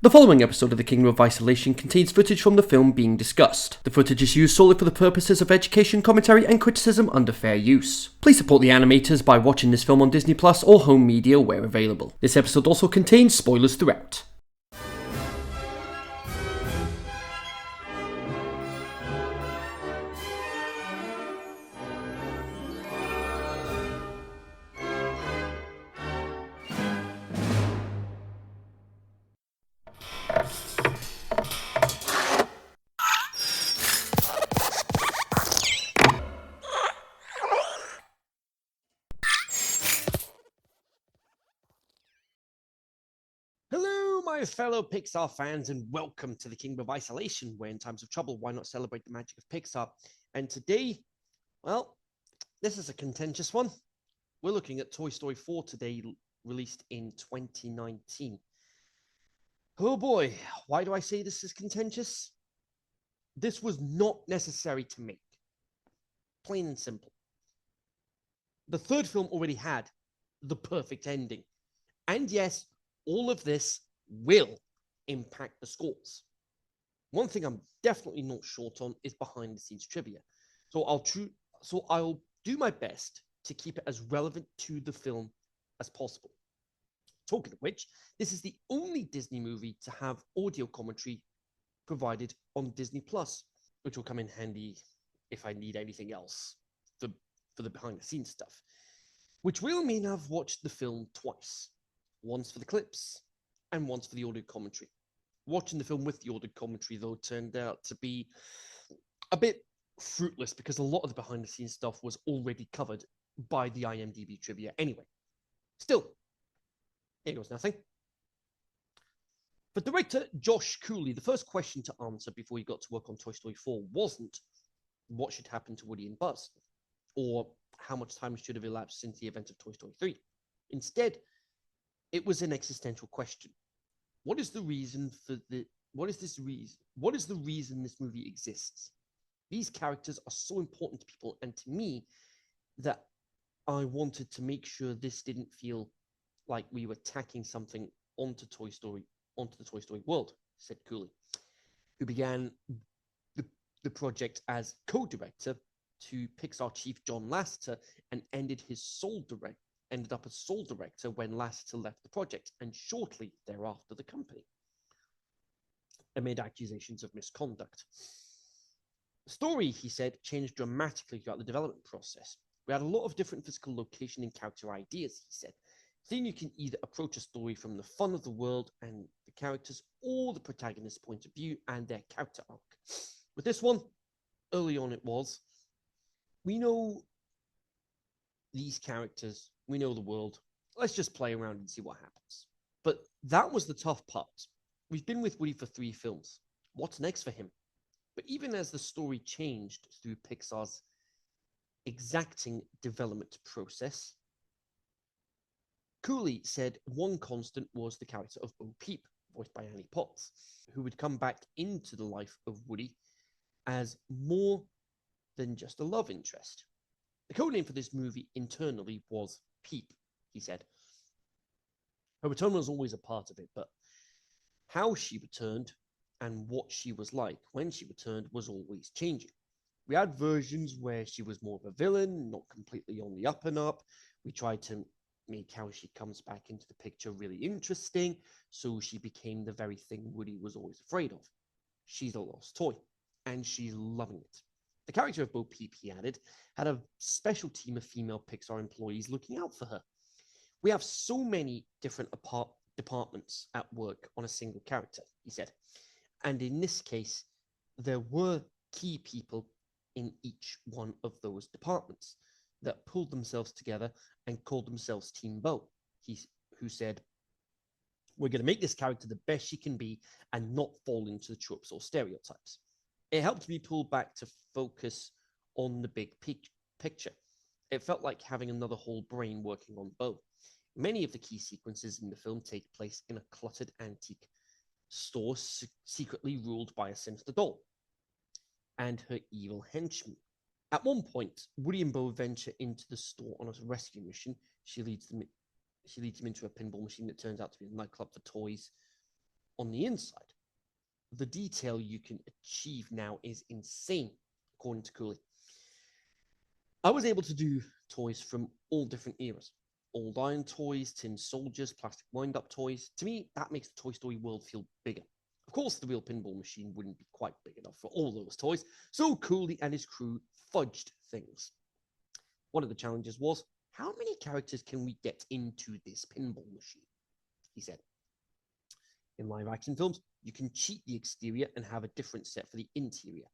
The following episode of the Kingdom of Isolation contains footage from the film being discussed. The footage is used solely for the purposes of education, commentary, and criticism under fair use. Please support the animators by watching this film on Disney Plus or home media where available. This episode also contains spoilers throughout. Hello, my fellow Pixar fans, and welcome to the Kingdom of Isolation, where in times of trouble, why not celebrate the magic of Pixar? And today, well, this is a contentious one. We're looking at Toy Story 4 today, released in 2019. Oh boy, why do I say this is contentious? This was not necessary to make. Plain and simple. The third film already had the perfect ending. And yes, all of this will impact the scores. One thing I'm definitely not short on is behind the scenes trivia. So I'll do my best to keep it as relevant to the film as possible. Talking of which, this is the only Disney movie to have audio commentary provided on Disney Plus, which will come in handy if I need anything else for the behind the scenes stuff. Which will mean I've watched the film twice. Once for the clips, and once for the audio commentary. Watching the film with the audio commentary, though, turned out to be a bit fruitless because a lot of the behind-the-scenes stuff was already covered by the IMDb trivia anyway. Still, here goes nothing. For director Josh Cooley, the first question to answer before he got to work on Toy Story 4 wasn't what should happen to Woody and Buzz, or how much time should have elapsed since the event of Toy Story 3. Instead, it was an existential question. What is the reason this movie exists? These characters are so important to people and to me that I wanted to make sure this didn't feel like we were tacking something onto the Toy Story world, said Cooley, who began the project as co-director to Pixar chief John Lasseter and ended up as sole director when Lasseter left the project, and shortly thereafter the company, amid accusations of misconduct. The story, he said, changed dramatically throughout the development process. We had a lot of different physical location and character ideas, he said. Then you can either approach a story from the fun of the world and the characters, or the protagonist's point of view and their character arc. With this one, early on it was, we know these characters, we know the world, let's just play around and see what happens. But that was the tough part. We've been with Woody for 3 films. What's next for him? But even as the story changed through Pixar's exacting development process, Cooley said one constant was the character of Bo Peep, voiced by Annie Potts, who would come back into the life of Woody as more than just a love interest. The code name for this movie internally was Peep, he said. Her return was always a part of it, but how she returned and what she was like when she returned was always changing. We had versions where she was more of a villain, not completely on the up and up. We tried to make how she comes back into the picture really interesting, so she became the very thing Woody was always afraid of. She's a lost toy, and she's loving it. The character of Bo Peep, he added, had a special team of female Pixar employees looking out for her. We have so many different departments at work on a single character, he said. And in this case, there were key people in each one of those departments that pulled themselves together and called themselves Team Bo, who said, we're going to make this character the best she can be and not fall into the tropes or stereotypes. It helped me pull back to focus on the big picture. It felt like having another whole brain working on Bo. Many of the key sequences in the film take place in a cluttered antique store secretly ruled by a sinister doll and her evil henchmen. At one point, Woody and Bo venture into the store on a rescue mission. She leads them into a pinball machine that turns out to be a nightclub for toys. on the inside. The detail you can achieve now is insane, according to Cooley. I was able to do toys from all different eras. Old iron toys, tin soldiers, plastic wind-up toys. To me, that makes the Toy Story world feel bigger. Of course, the real pinball machine wouldn't be quite big enough for all those toys, so Cooley and his crew fudged things. One of the challenges was, how many characters can we get into this pinball machine? He said. In live-action films, you can cheat the exterior and have a different set for the interior.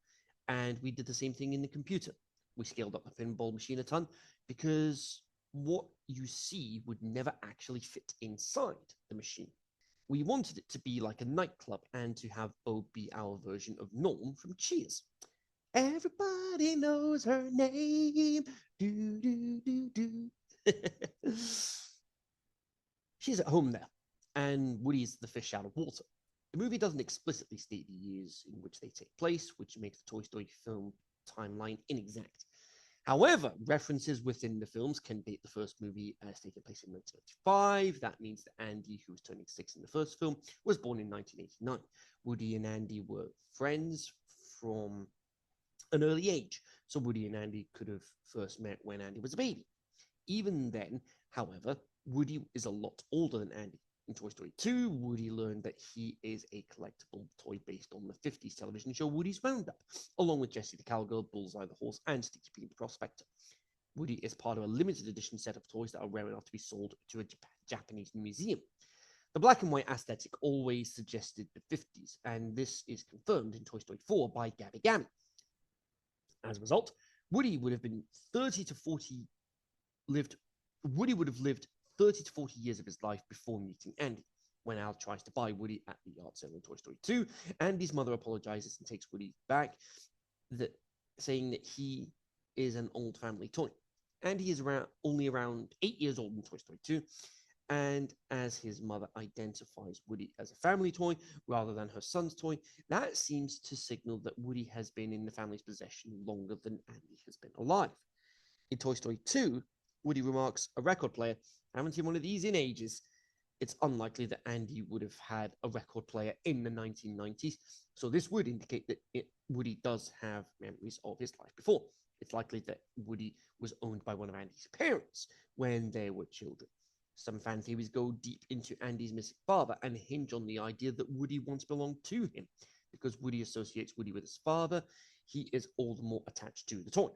And we did the same thing in the computer. We scaled up the pinball machine a ton because what you see would never actually fit inside the machine. We wanted it to be like a nightclub and to have Bo be our version of Norm from Cheers. Everybody knows her name. Do, do, do, do. She's at home there, and Woody's the fish out of water. The movie doesn't explicitly state the years in which they take place, which makes the Toy Story film timeline inexact. However, references within the films can date the first movie as taking place in 1995. That means that Andy, who was turning 6 in the first film, was born in 1989. Woody and Andy were friends from an early age, so Woody and Andy could have first met when Andy was a baby. Even then, however, Woody is a lot older than Andy. In Toy Story 2, Woody learned that he is a collectible toy based on the 50s television show Woody's Roundup, along with Jessie the Cowgirl, Bullseye the Horse, and Sticky Pete the Prospector. Woody is part of a limited edition set of toys that are rare enough to be sold to a Japanese museum. The black and white aesthetic always suggested the 50s, and this is confirmed in Toy Story 4 by Gabby Gammy. As a result, Woody would have lived 30 to 40 years of his life before meeting Andy. When Al tries to buy Woody at the yard sale in Toy Story 2, Andy's mother apologizes and takes Woody back, saying that he is an old family toy. Andy is only around 8 years old in Toy Story 2, and as his mother identifies Woody as a family toy rather than her son's toy, that seems to signal that Woody has been in the family's possession longer than Andy has been alive. In Toy Story 2, Woody remarks, "A record player. I haven't seen one of these in ages." It's unlikely that Andy would have had a record player in the 1990s, so this would indicate that Woody does have memories of his life before. It's likely that Woody was owned by one of Andy's parents when they were children. Some fan theories go deep into Andy's missing father and hinge on the idea that Woody once belonged to him. Because Woody associates Woody with his father, he is all the more attached to the toy.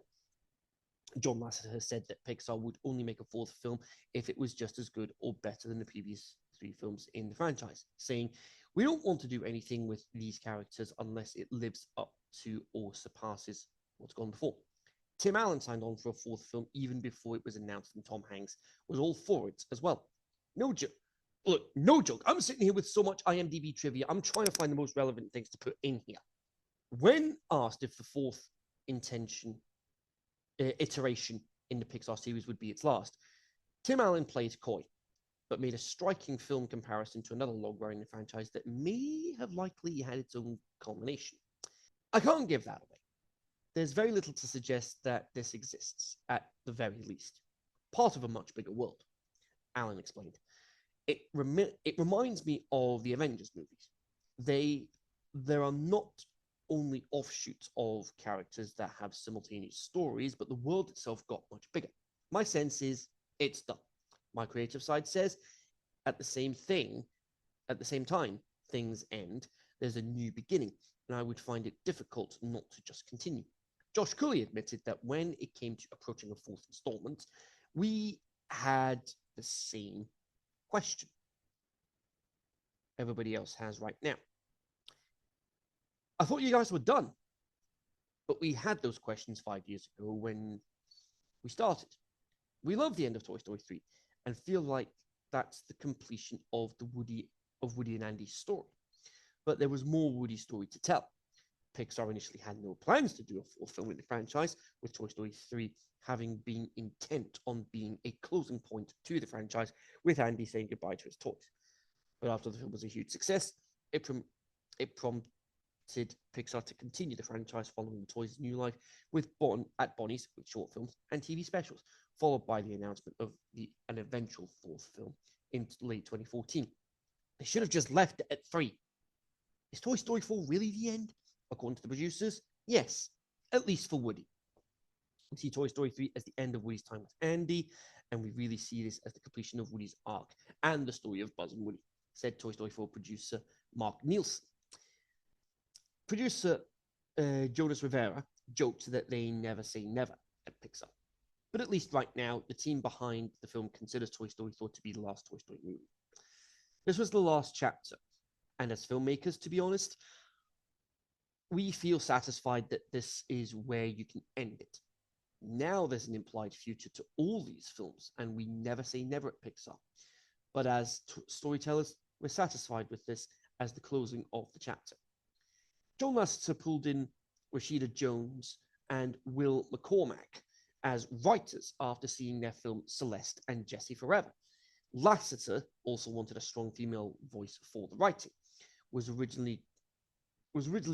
John Lasseter has said that Pixar would only make a fourth film if it was just as good or better than the previous 3 films in the franchise, saying, "We don't want to do anything with these characters unless it lives up to or surpasses what's gone before." Tim Allen signed on for a 4th film even before it was announced, and Tom Hanks was all for it as well. No joke. Look, no joke. I'm sitting here with so much IMDb trivia. I'm trying to find the most relevant things to put in here. When asked if the 4th iteration in the Pixar series would be its last, Tim Allen played coy, but made a striking film comparison to another long-running franchise that may have likely had its own culmination. I can't give that away. There's very little to suggest that this exists, at the very least. Part of a much bigger world, Allen explained. It reminds me of the Avengers movies. There are not only offshoots of characters that have simultaneous stories, but the world itself got much bigger. My sense is it's done. My creative side says at the same time, things end, there's a new beginning, and I would find it difficult not to just continue. Josh Cooley admitted that when it came to approaching a 4th installment, we had the same question everybody else has right now. "I thought you guys were done, but we had those questions 5 years ago when we started. We love the end of Toy Story 3 and feel like that's the completion of Woody and Andy's story. But there was more Woody story to tell. Pixar initially had no plans to do a 4th film in the franchise, with Toy Story 3 having been intent on being a closing point to the franchise, with Andy saying goodbye to his toys. But after the film was a huge success, it prompted Pixar to continue the franchise following the toys' new life at Bonnie's with short films and TV specials, followed by the announcement of an eventual 4th film in late 2014. They should have just left it at 3. Is Toy Story 4 really the end? According to the producers, yes, at least for Woody. We see Toy Story 3 as the end of Woody's time with Andy, and we really see this as the completion of Woody's arc and the story of Buzz and Woody, said Toy Story 4 producer Mark Nielsen. Producer Jonas Rivera joked that they never say never at Pixar. But at least right now, the team behind the film considers Toy Story 4 to be the last Toy Story movie. This was the last chapter, and as filmmakers, to be honest, we feel satisfied that this is where you can end it. Now there's an implied future to all these films, and we never say never at Pixar. But as storytellers, we're satisfied with this as the closing of the chapter. John Lasseter pulled in Rashida Jones and Will McCormack as writers after seeing their film Celeste and Jessie Forever. Lasseter also wanted a strong female voice for the writing. Was originally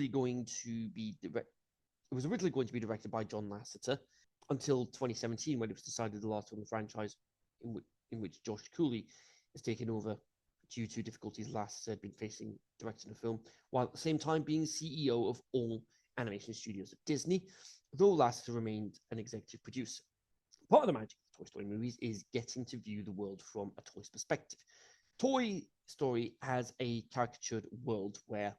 going to be directed by John Lasseter until 2017, when it was decided the last film of the franchise in which Josh Cooley has taken over due to difficulties Lasseter had been facing directing the film, while at the same time being CEO of all animation studios at Disney, though Lasseter remained an executive producer. Part of the magic of Toy Story movies is getting to view the world from a toy's perspective. Toy Story has a caricatured world where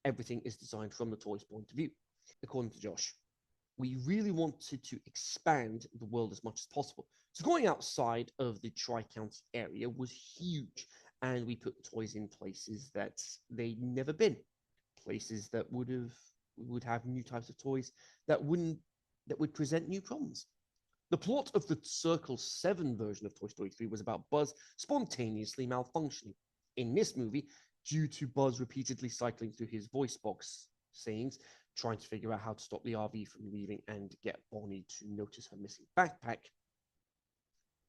everything is designed from the toy's point of view. According to Josh, we really wanted to expand the world as much as possible. So going outside of the Tri-County area was huge, and we put toys in places that they'd never been, places that would have new types of toys that would present new problems. The plot of the Circle 7 version of Toy Story 3 was about Buzz spontaneously malfunctioning. In this movie, due to Buzz repeatedly cycling through his voice box sayings, trying to figure out how to stop the RV from leaving and get Bonnie to notice her missing backpack.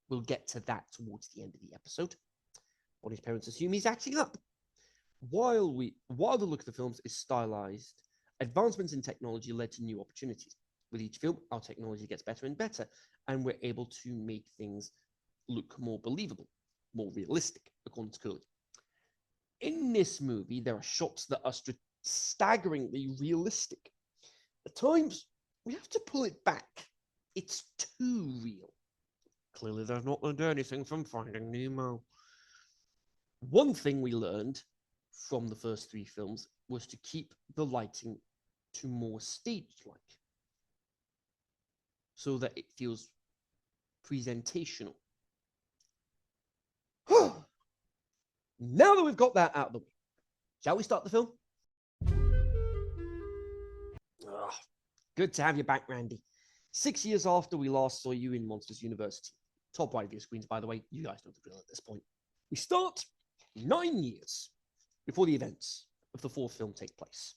We'll get to that towards the end of the episode. Bonnie's parents assume he's acting up. While the look of the films is stylized, advancements in technology led to new opportunities. With each film, our technology gets better and better, and we're able to make things look more believable, more realistic, according to Curly. In this movie, there are shots that are staggeringly realistic. At times, we have to pull it back. It's too real. Clearly, they've not learned anything from Finding Nemo. One thing we learned from the first three films was to keep the lighting to more stage-like, so that it feels presentational. Now that we've got that out of the way, shall we start the film? Good to have you back, Randy. 6 years after we last saw you in Monsters University. Top right of your screens, by the way. You guys know the drill at this point. We start 9 years before the events of the fourth film take place.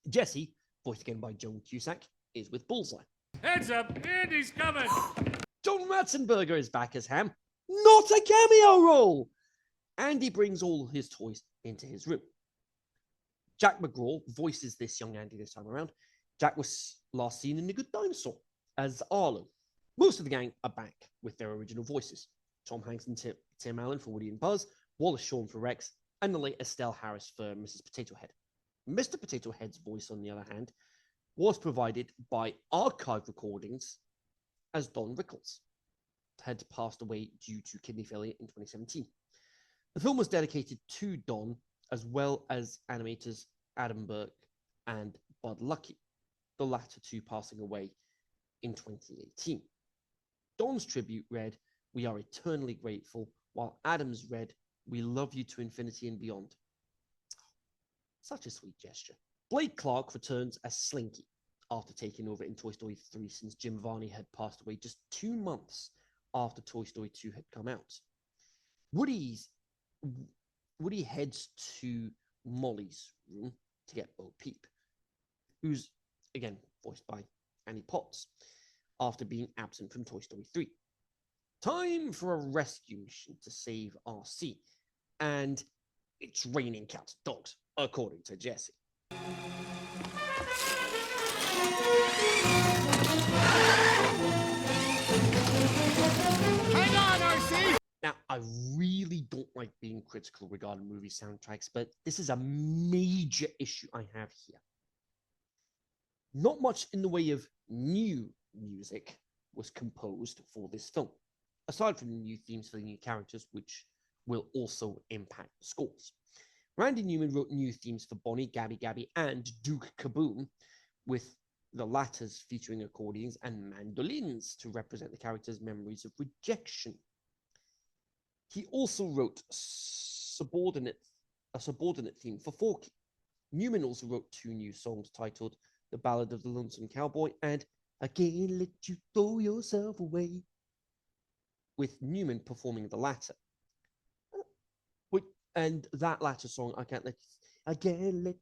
Jessie, voiced again by Joan Cusack, is with Bullseye. Heads up, Andy's coming! John Ratzenberger is back as Ham. Not a cameo role! Andy brings all his toys into his room. Jack McGraw voices this young Andy this time around. Jack was last seen in The Good Dinosaur as Arlo. Most of the gang are back with their original voices. Tom Hanks and Tim Allen for Woody and Buzz, Wallace Shawn for Rex, and the late Estelle Harris for Mrs. Potato Head. Mr. Potato Head's voice, on the other hand, was provided by archive recordings as Don Rickles had passed away due to kidney failure in 2017. The film was dedicated to Don, as well as animators Adam Burke and Bud Luckey, the latter two passing away in 2018. Don's tribute read, "We are eternally grateful," while Adam's read, "We love you to infinity and beyond." Such a sweet gesture. Blake Clark returns as Slinky after taking over in Toy Story 3, since Jim Varney had passed away just 2 months after Toy Story 2 had come out. Woody heads to Molly's room to get Bo Peep, who's, again, voiced by Annie Potts, after being absent from Toy Story 3. Time for a rescue mission to save RC, and it's raining cats and dogs, according to Jessie. Hang on, RC! Now, I really don't like being critical regarding movie soundtracks, but this is a major issue I have here. Not much in the way of new music was composed for this film, aside from the new themes for the new characters, which will also impact the scores. Randy Newman wrote new themes for Bonnie, Gabby Gabby, and Duke Kaboom, with the latter's featuring accordions and mandolins to represent the characters' memories of rejection. He also wrote a subordinate theme for Forky. Newman also wrote 2 new songs titled The Ballad of the Lonesome Cowboy and I Can't Let You Throw Yourself Away, with Newman performing the latter. And that latter song, I Can't Let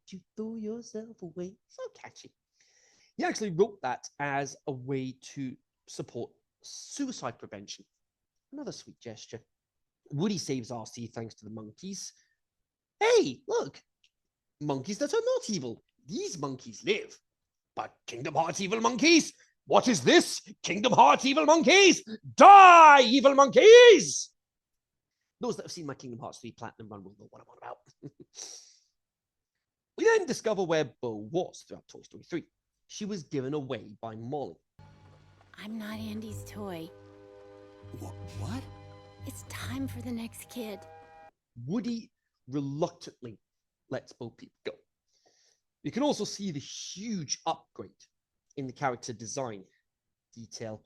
You Throw Yourself Away, so catchy. He actually wrote that as a way to support suicide prevention. Another sweet gesture. Woody saves RC thanks to the monkeys. Hey, look! Monkeys that are not evil. These monkeys live. But Kingdom Hearts evil monkeys? What is this? Kingdom Hearts evil monkeys? Die, evil monkeys! Those that have seen my Kingdom Hearts 3 Platinum run will know what I'm on about. We then discover where Bo was throughout Toy Story 3. She was given away by Molly. I'm not Andy's toy. What? It's time for the next kid. Woody reluctantly lets Bo Peep go. You can also see the huge upgrade in the character design detail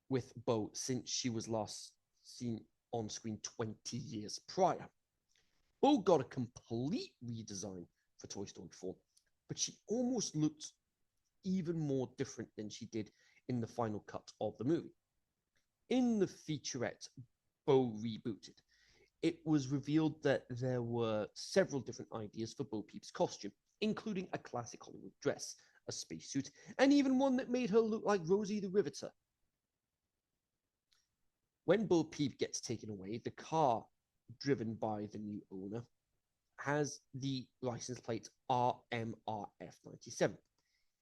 with Bo since she was last seen on screen 20 years prior. Bo got a complete redesign for Toy Story 4, but she almost looked even more different than she did in the final cut of the movie. In the featurette, Bo rebooted. It was revealed that there were several different ideas for Bo Peep's costume, including a classic Hollywood dress, a spacesuit, and even one that made her look like Rosie the Riveter. When Bo Peep gets taken away, the car driven by the new owner has the license plate RMRF97.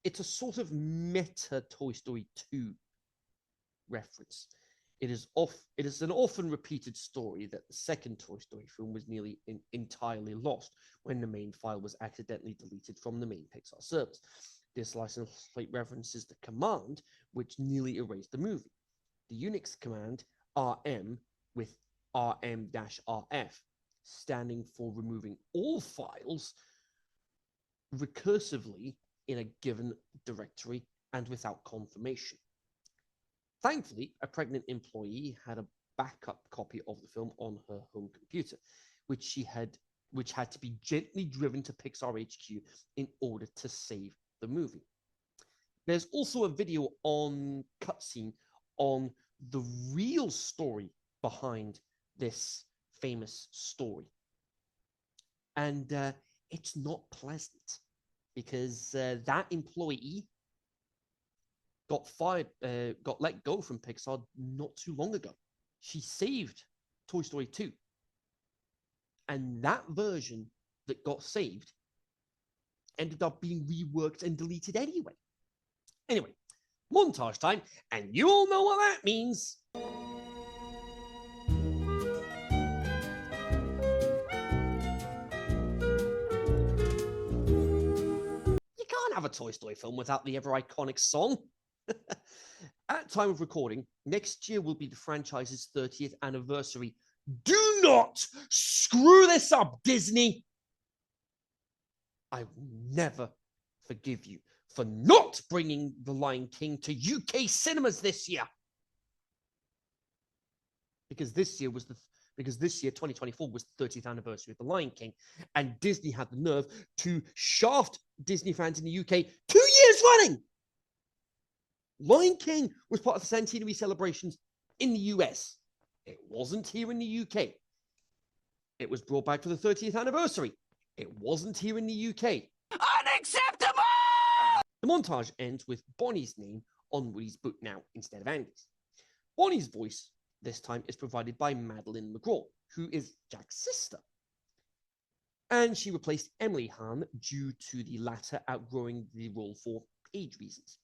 It's a sort of meta Toy Story 2 reference. It is an often repeated story that the second Toy Story film was nearly entirely lost when the main file was accidentally deleted from the main Pixar servers. This license plate references the command which nearly erased the movie. The Unix command rm with rm-rf, standing for removing all files recursively in a given directory and without confirmation. Thankfully, a pregnant employee had a backup copy of the film on her home computer, which had to be gently driven to Pixar HQ in order to save the movie. There's also a video on cutscene on the real story behind this famous story. And it's not pleasant because that employee got let go from Pixar not too long ago. She saved Toy Story 2. And that version that got saved ended up being reworked and deleted anyway. Anyway, montage time, and you all know what that means. You can't have a Toy Story film without the ever iconic song. At time of recording, next year will be the franchise's 30th anniversary. Do not screw this up, Disney! I will never forgive you for not bringing The Lion King to UK cinemas this year. Because this year, 2024, was the 30th anniversary of The Lion King, and Disney had the nerve to shaft Disney fans in the UK 2 years running. Lion King was part of the centenary celebrations in the US. It wasn't here in the UK. It was brought back for the 30th anniversary. It wasn't here in the UK. Unacceptable! The montage ends with Bonnie's name on Woody's boot now instead of Andy's. Bonnie's voice this time is provided by Madeline McGraw, who is Jack's sister. And she replaced Emily Hahn due to the latter outgrowing the role for age reasons.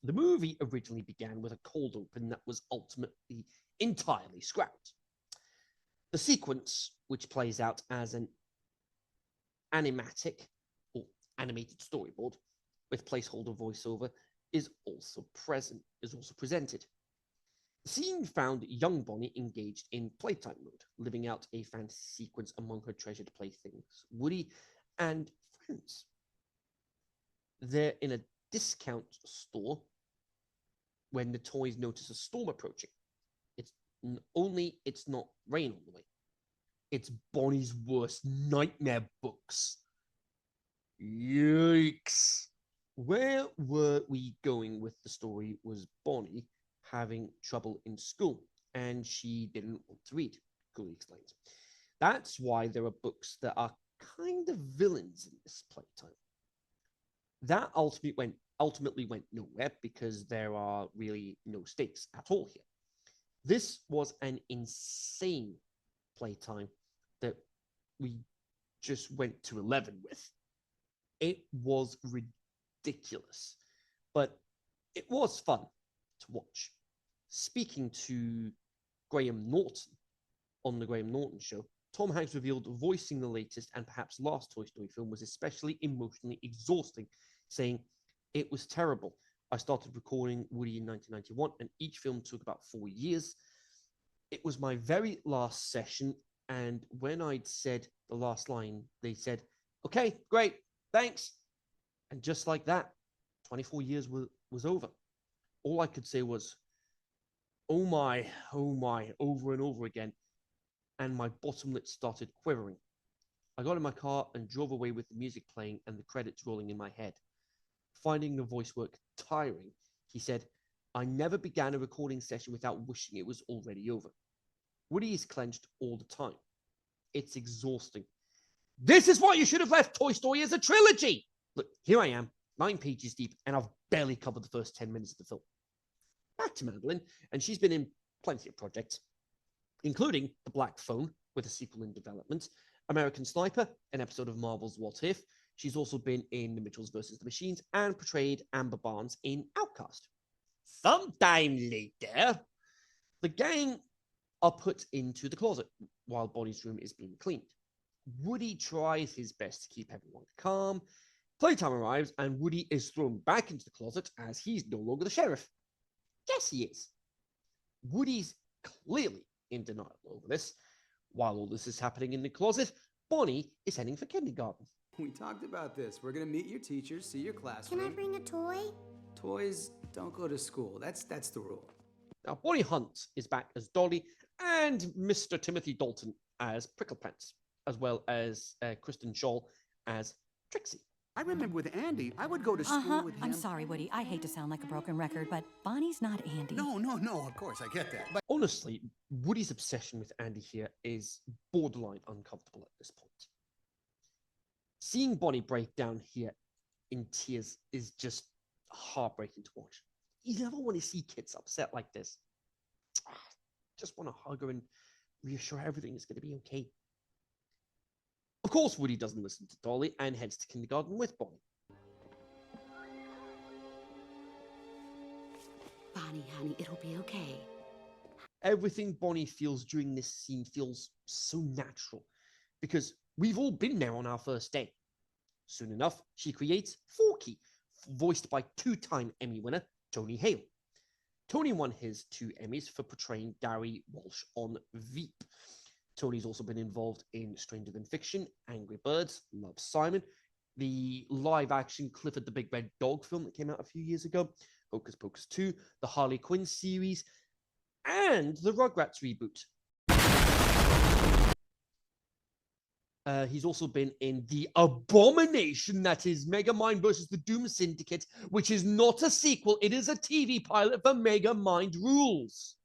The movie originally began with a cold open that was ultimately entirely scrapped. The sequence, which plays out as an animatic or animated storyboard with placeholder voiceover, is also presented. The scene found young Bonnie engaged in playtime mode, living out a fantasy sequence among her treasured playthings, Woody and friends. They're in a discount store when the toys notice a storm approaching. It's not rain on the way. It's Bonnie's worst nightmare books. Yikes. Where were we going with the story was Bonnie having trouble in school, and she didn't want to read, Cooley explains. That's why there are books that are kind of villains in this playtime. That ultimately went nowhere because there are really no stakes at all here. This was an insane playtime that we just went to 11 with. It was ridiculous, but it was fun to watch. Speaking to Graham Norton on the Graham Norton Show, Tom Hanks revealed voicing the latest and perhaps last Toy Story film was especially emotionally exhausting, saying, "It was terrible. I started recording Woody in 1991, and each film took about 4 years. It was my very last session, and when I'd said the last line, they said, 'Okay, great, thanks.' And just like that, 24 years was over. All I could say was, 'Oh my, over and over again,' and my bottom lip started quivering. I got in my car and drove away with the music playing and the credits rolling in my head. Finding the voice work tiring, he said, I never began a recording session without wishing it was already over. Woody is clenched all the time. It's exhausting. This is why you should have left Toy Story as a trilogy. Look, here I am, 9 pages deep, and I've barely covered the first 10 minutes of the film. Back to Madeline, and she's been in plenty of projects, including The Black Phone, with a sequel in development, American Sniper, an episode of Marvel's What If. She's also been in The Mitchells vs. the Machines and portrayed Amber Barnes in Outcast. Sometime later, the gang are put into the closet while Bonnie's room is being cleaned. Woody tries his best to keep everyone calm. Playtime arrives, and Woody is thrown back into the closet as he's no longer the sheriff. Yes, he is. Woody's clearly in denial over this. While all this is happening in the closet, Bonnie is heading for kindergarten. We talked about this. We're gonna meet your teachers, see your classroom. Can I bring a toy? Toys don't go to school. That's the rule. Now, Bonnie Hunt is back as Dolly, and Mr. Timothy Dalton as Pricklepants, as well as Kristen Schaal as Trixie. I remember with Andy, I would go to school with him. I'm sorry, Woody. I hate to sound like a broken record, but Bonnie's not Andy. No, of course, I get that. But Honestly, Woody's obsession with Andy here is borderline uncomfortable at this point. Seeing Bonnie break down here in tears is just heartbreaking to watch. You never want to see kids upset like this. Just want to hug her and reassure her everything is going to be okay. Of course, Woody doesn't listen to Dolly and heads to kindergarten with Bonnie. Bonnie, honey, it'll be okay. Everything Bonnie feels during this scene feels so natural because we've all been there on our first day. Soon enough, she creates Forky, voiced by 2-time Emmy winner Tony Hale. Tony won his 2 Emmys for portraying Gary Walsh on Veep. Tony's also been involved in Stranger Than Fiction, Angry Birds, Love, Simon, the live-action Clifford the Big Red Dog film that came out a few years ago, Hocus Pocus 2, the Harley Quinn series, and the Rugrats reboot. He's also been in the abomination that is Megamind vs. the Doom Syndicate, which is not a sequel, it is a TV pilot for Megamind Rules.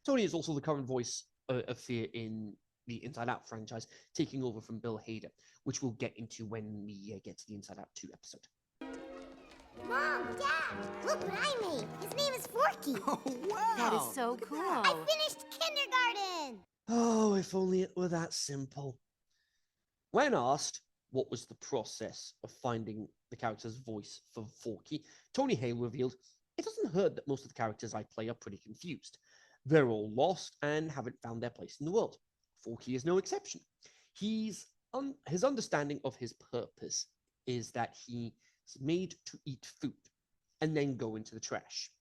Tony is also the current voice of Fear in the Inside Out franchise, taking over from Bill Hader, which we'll get into when we get to the Inside Out 2 episode. Mom, Dad, look what I made. His name is Forky. Oh, wow! That is so cool. I finished kindergarten. Oh, if only it were that simple. When asked, what was the process of finding the character's voice for Forky, Tony Hale revealed, "It doesn't hurt that most of the characters I play are pretty confused. They're all lost and haven't found their place in the world. Forky is no exception. His understanding of his purpose is that he's made to eat food and then go into the trash.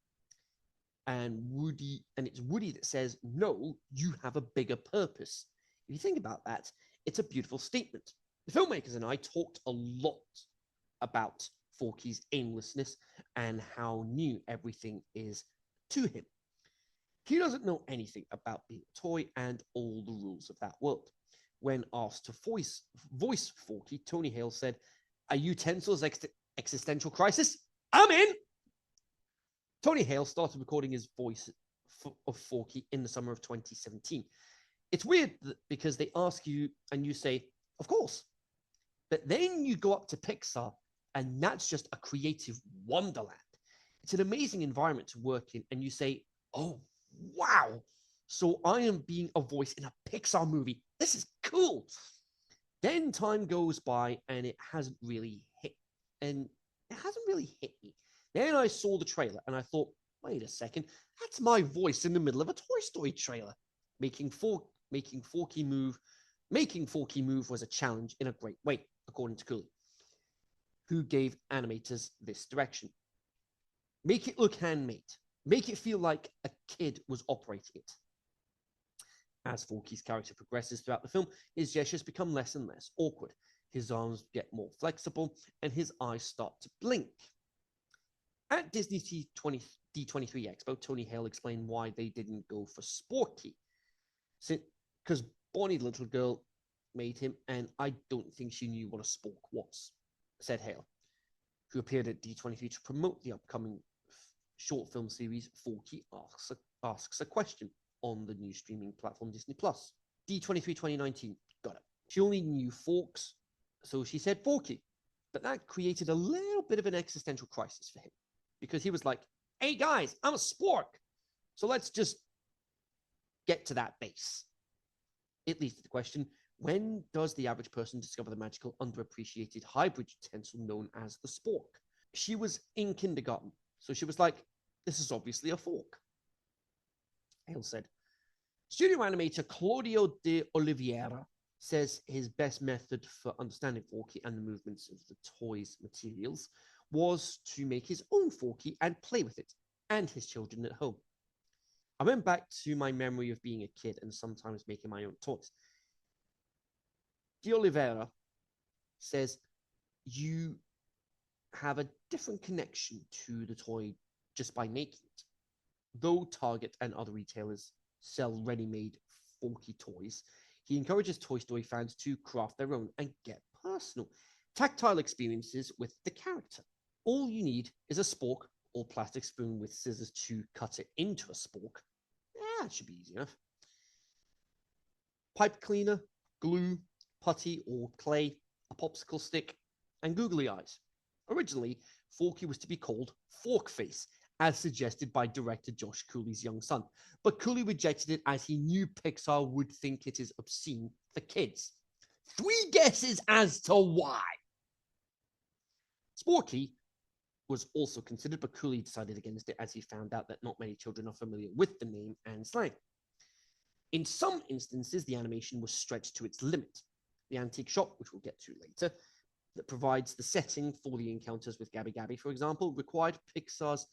And it's Woody that says, no, you have a bigger purpose. If you think about that, it's a beautiful statement. The filmmakers and I talked a lot about Forky's aimlessness and how new everything is to him. He doesn't know anything about being a toy and all the rules of that world. When asked to voice Forky, Tony Hale said, "Are utensils existential crisis? I'm in." Tony Hale started recording his voice of Forky in the summer of 2017. It's weird because they ask you and you say, of course. But then you go up to Pixar and that's just a creative wonderland. It's an amazing environment to work in and you say, oh, wow. So I am being a voice in a Pixar movie. This is cool. Then time goes by and it hasn't really hit me. Then I saw the trailer and I thought, wait a second, that's my voice in the middle of a Toy Story trailer. Making Forky move was a challenge in a great way, according to Cooley, who gave animators this direction. Make it look handmade. Make it feel like a kid was operating it. As Forky's character progresses throughout the film, his gestures become less and less awkward. His arms get more flexible, and his eyes start to blink. At Disney's D23 Expo, Tony Hale explained why they didn't go for Sporky. Because Bonnie the little girl made him, and I don't think she knew what a spork was, said Hale, who appeared at D23 to promote the upcoming short film series Forky Asks a Question on the new streaming platform Disney+. D23 2019, got it. She only knew forks, so she said Forky. But that created a little bit of an existential crisis for him, because he was like, hey guys, I'm a spork. So let's just get to that base. It leads to the question, when does the average person discover the magical, underappreciated hybrid utensil known as the spork? She was in kindergarten, so she was like, this is obviously a fork. Hale said, studio animator Claudio de Oliveira says his best method for understanding Forky and the movements of the toy's materials was to make his own Forky and play with it, and his children at home. I went back to my memory of being a kid and sometimes making my own toys. De Oliveira says you have a different connection to the toy just by making it. Though Target and other retailers sell ready-made Forky toys, he encourages Toy Story fans to craft their own and get personal, tactile experiences with the character. All you need is a spork or plastic spoon with scissors to cut it into a spork. Yeah, it should be easy enough. Pipe cleaner, glue, putty or clay, a popsicle stick, and googly eyes. Originally, Forky was to be called Forkface, as suggested by director Josh Cooley's young son, but Cooley rejected it as he knew Pixar would think it is obscene for kids. 3 guesses as to why. Sporky was also considered, but Cooley decided against it as he found out that not many children are familiar with the name and slang. In some instances, the animation was stretched to its limit. The antique shop, which we'll get to later, that provides the setting for the encounters with Gabby Gabby, for example, required Pixar's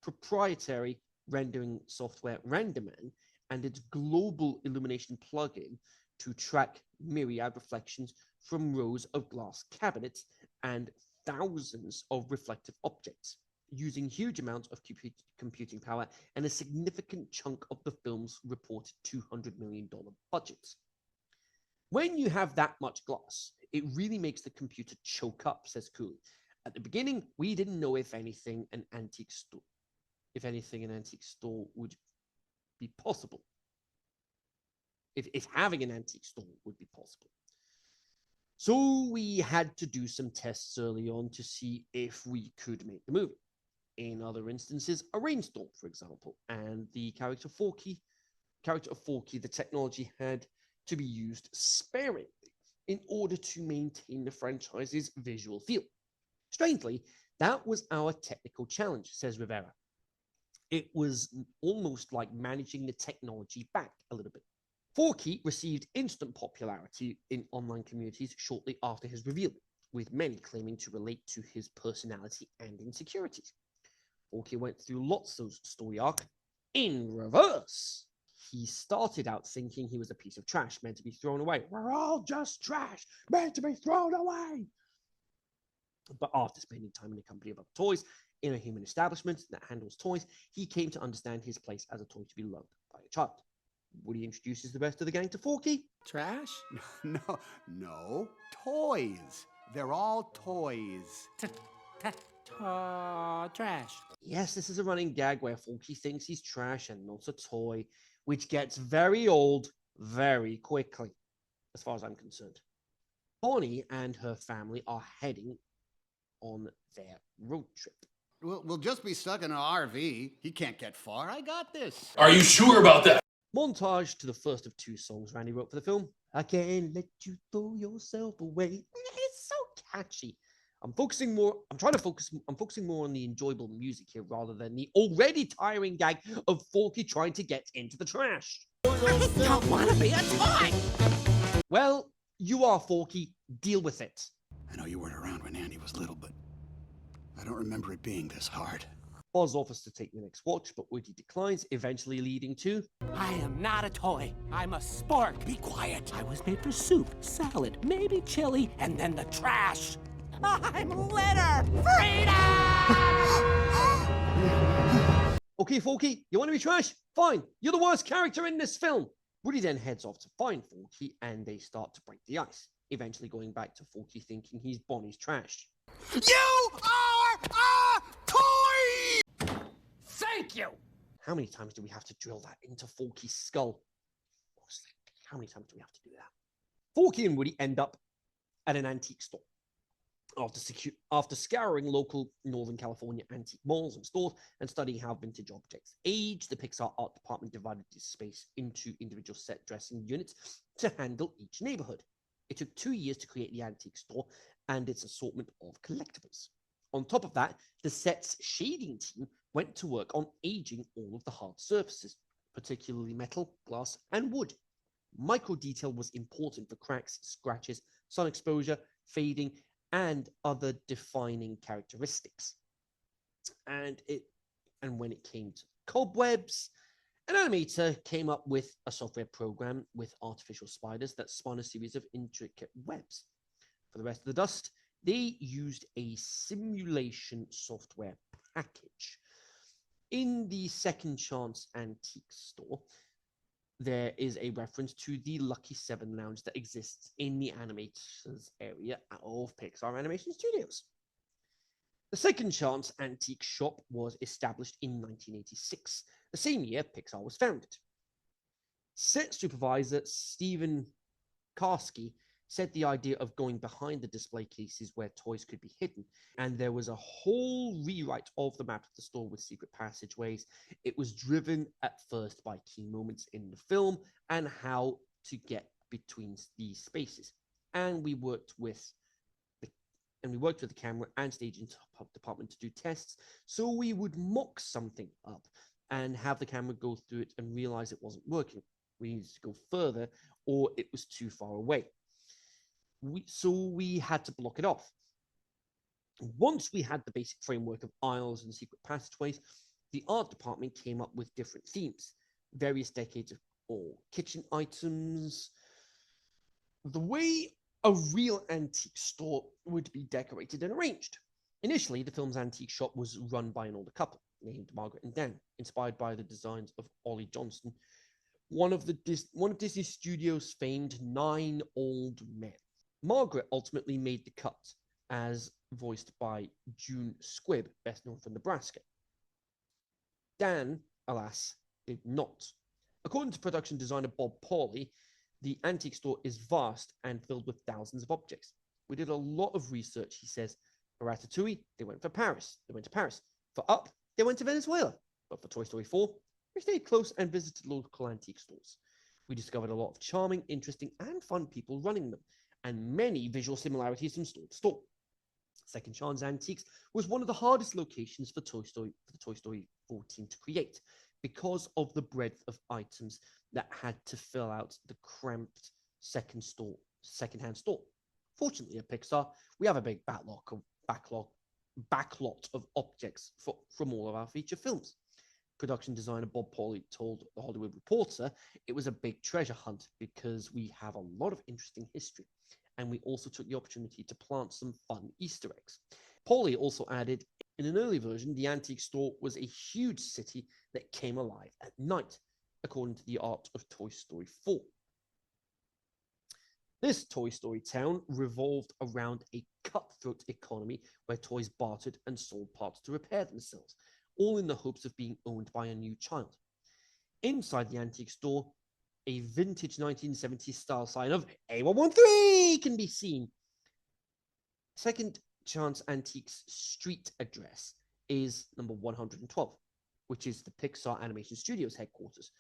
proprietary rendering software RenderMan and its global illumination plugin to track myriad reflections from rows of glass cabinets and thousands of reflective objects, using huge amounts of computing power and a significant chunk of the film's reported $200 million budget. When you have that much glass, it really makes the computer choke up, says Cooley. At the beginning, we didn't know if anything an antique store would be possible. If having an antique store would be possible. So we had to do some tests early on to see if we could make the movie. In other instances, a rainstorm, for example, and the character of Forky, the technology had to be used sparingly. in order to maintain the franchise's visual feel. Strangely, that was our technical challenge, says Rivera. It was almost like managing the technology back a little bit. Forky received instant popularity in online communities shortly after his reveal, with many claiming to relate to his personality and insecurities. Forky went through lots of story arc in reverse. He started out thinking he was a piece of trash meant to be thrown away. We're all just trash meant to be thrown away. But after spending time in the company of other toys in a human establishment that handles toys, he came to understand his place as a toy to be loved by a child. Woody introduces the rest of the gang to Forky. Trash? No, toys. They're all toys. Trash. Yes, this is a running gag where Forky thinks he's trash and not a toy, which gets very old very quickly, as far as I'm concerned. Bonnie and her family are heading on their road trip. We'll just be stuck in an RV. He can't get far. I got this. Are you sure about that? Montage to the first of 2 songs Randy wrote for the film. I can't let you throw yourself away. It's so catchy. I'm focusing more on the enjoyable music here rather than the already tiring gag of Forky trying to get into the trash. I don't want to be a toy! Well, you are Forky. Deal with it. I know you weren't around when Andy was little, but I don't remember it being this hard. Oz offers to take the next watch, but Woody declines, eventually leading to... I am not a toy. I'm a spork. Be quiet. I was made for soup, salad, maybe chili, and then the trash. I'm litter. Freedom! Okay, Forky, you want to be trash? Fine. You're the worst character in this film. Woody then heads off to find Forky, and they start to break the ice, eventually going back to Forky thinking he's Bonnie's trash. You are a toy! Thank you. How many times do we have to drill that into Forky's skull? Honestly, how many times do we have to do that? Forky and Woody end up at an antique store. After scouring local Northern California antique malls and stores and studying how vintage objects age, the Pixar art department divided this space into individual set dressing units to handle each neighborhood. It took 2 years to create the antique store and its assortment of collectibles. On top of that, the set's shading team went to work on aging all of the hard surfaces, particularly metal, glass, and wood. Micro detail was important for cracks, scratches, sun exposure, fading, and other defining characteristics. And when it came to cobwebs, an animator came up with a software program with artificial spiders that spun a series of intricate webs. For the rest of the dust, they used a simulation software package. In the Second Chance Antique Store, there is a reference to the Lucky 7 lounge that exists in the animators area of Pixar Animation Studios. The Second Chance Antique Shop was established in 1986, the same year Pixar was founded. Set supervisor Stephen Karski said the idea of going behind the display cases where toys could be hidden, and there was a whole rewrite of the map of the store with secret passageways. It was driven at first by key moments in the film and how to get between these spaces. And we worked with the camera and staging department to do tests, so we would mock something up and have the camera go through it and realize it wasn't working. We needed to go further, or it was too far away. So we had to block it off. Once we had the basic framework of aisles and secret passageways, the art department came up with different themes, various decades of or kitchen items, the way a real antique store would be decorated and arranged. Initially, the film's antique shop was run by an older couple named Margaret and Dan, inspired by the designs of Ollie Johnston, one of Disney Studios' famed 9 old men. Margaret ultimately made the cut, as voiced by June Squibb, best known from Nebraska. Dan, alas, did not. According to production designer Bob Pauly, the antique store is vast and filled with thousands of objects. We did a lot of research, he says. For Ratatouille, they went to Paris. For Up, they went to Venezuela. But for Toy Story 4, we stayed close and visited local antique stores. We discovered a lot of charming, interesting, and fun people running them, and many visual similarities from store to store. Second Chance Antiques was one of the hardest locations for Toy Story 14 to create because of the breadth of items that had to fill out the cramped second-hand store. Fortunately, at Pixar, we have a big backlot of objects from all of our feature films. Production designer Bob Pauly told The Hollywood Reporter it was a big treasure hunt because we have a lot of interesting history, and we also took the opportunity to plant some fun Easter eggs. Pauly also added, in an early version, the antique store was a huge city that came alive at night, according to the art of Toy Story 4. This Toy Story town revolved around a cutthroat economy where toys bartered and sold parts to repair themselves, all in the hopes of being owned by a new child. Inside the antique store, a vintage 1970s style sign of A113 can be seen. Second Chance Antiques street address is number 112, which is the Pixar Animation Studios headquarters,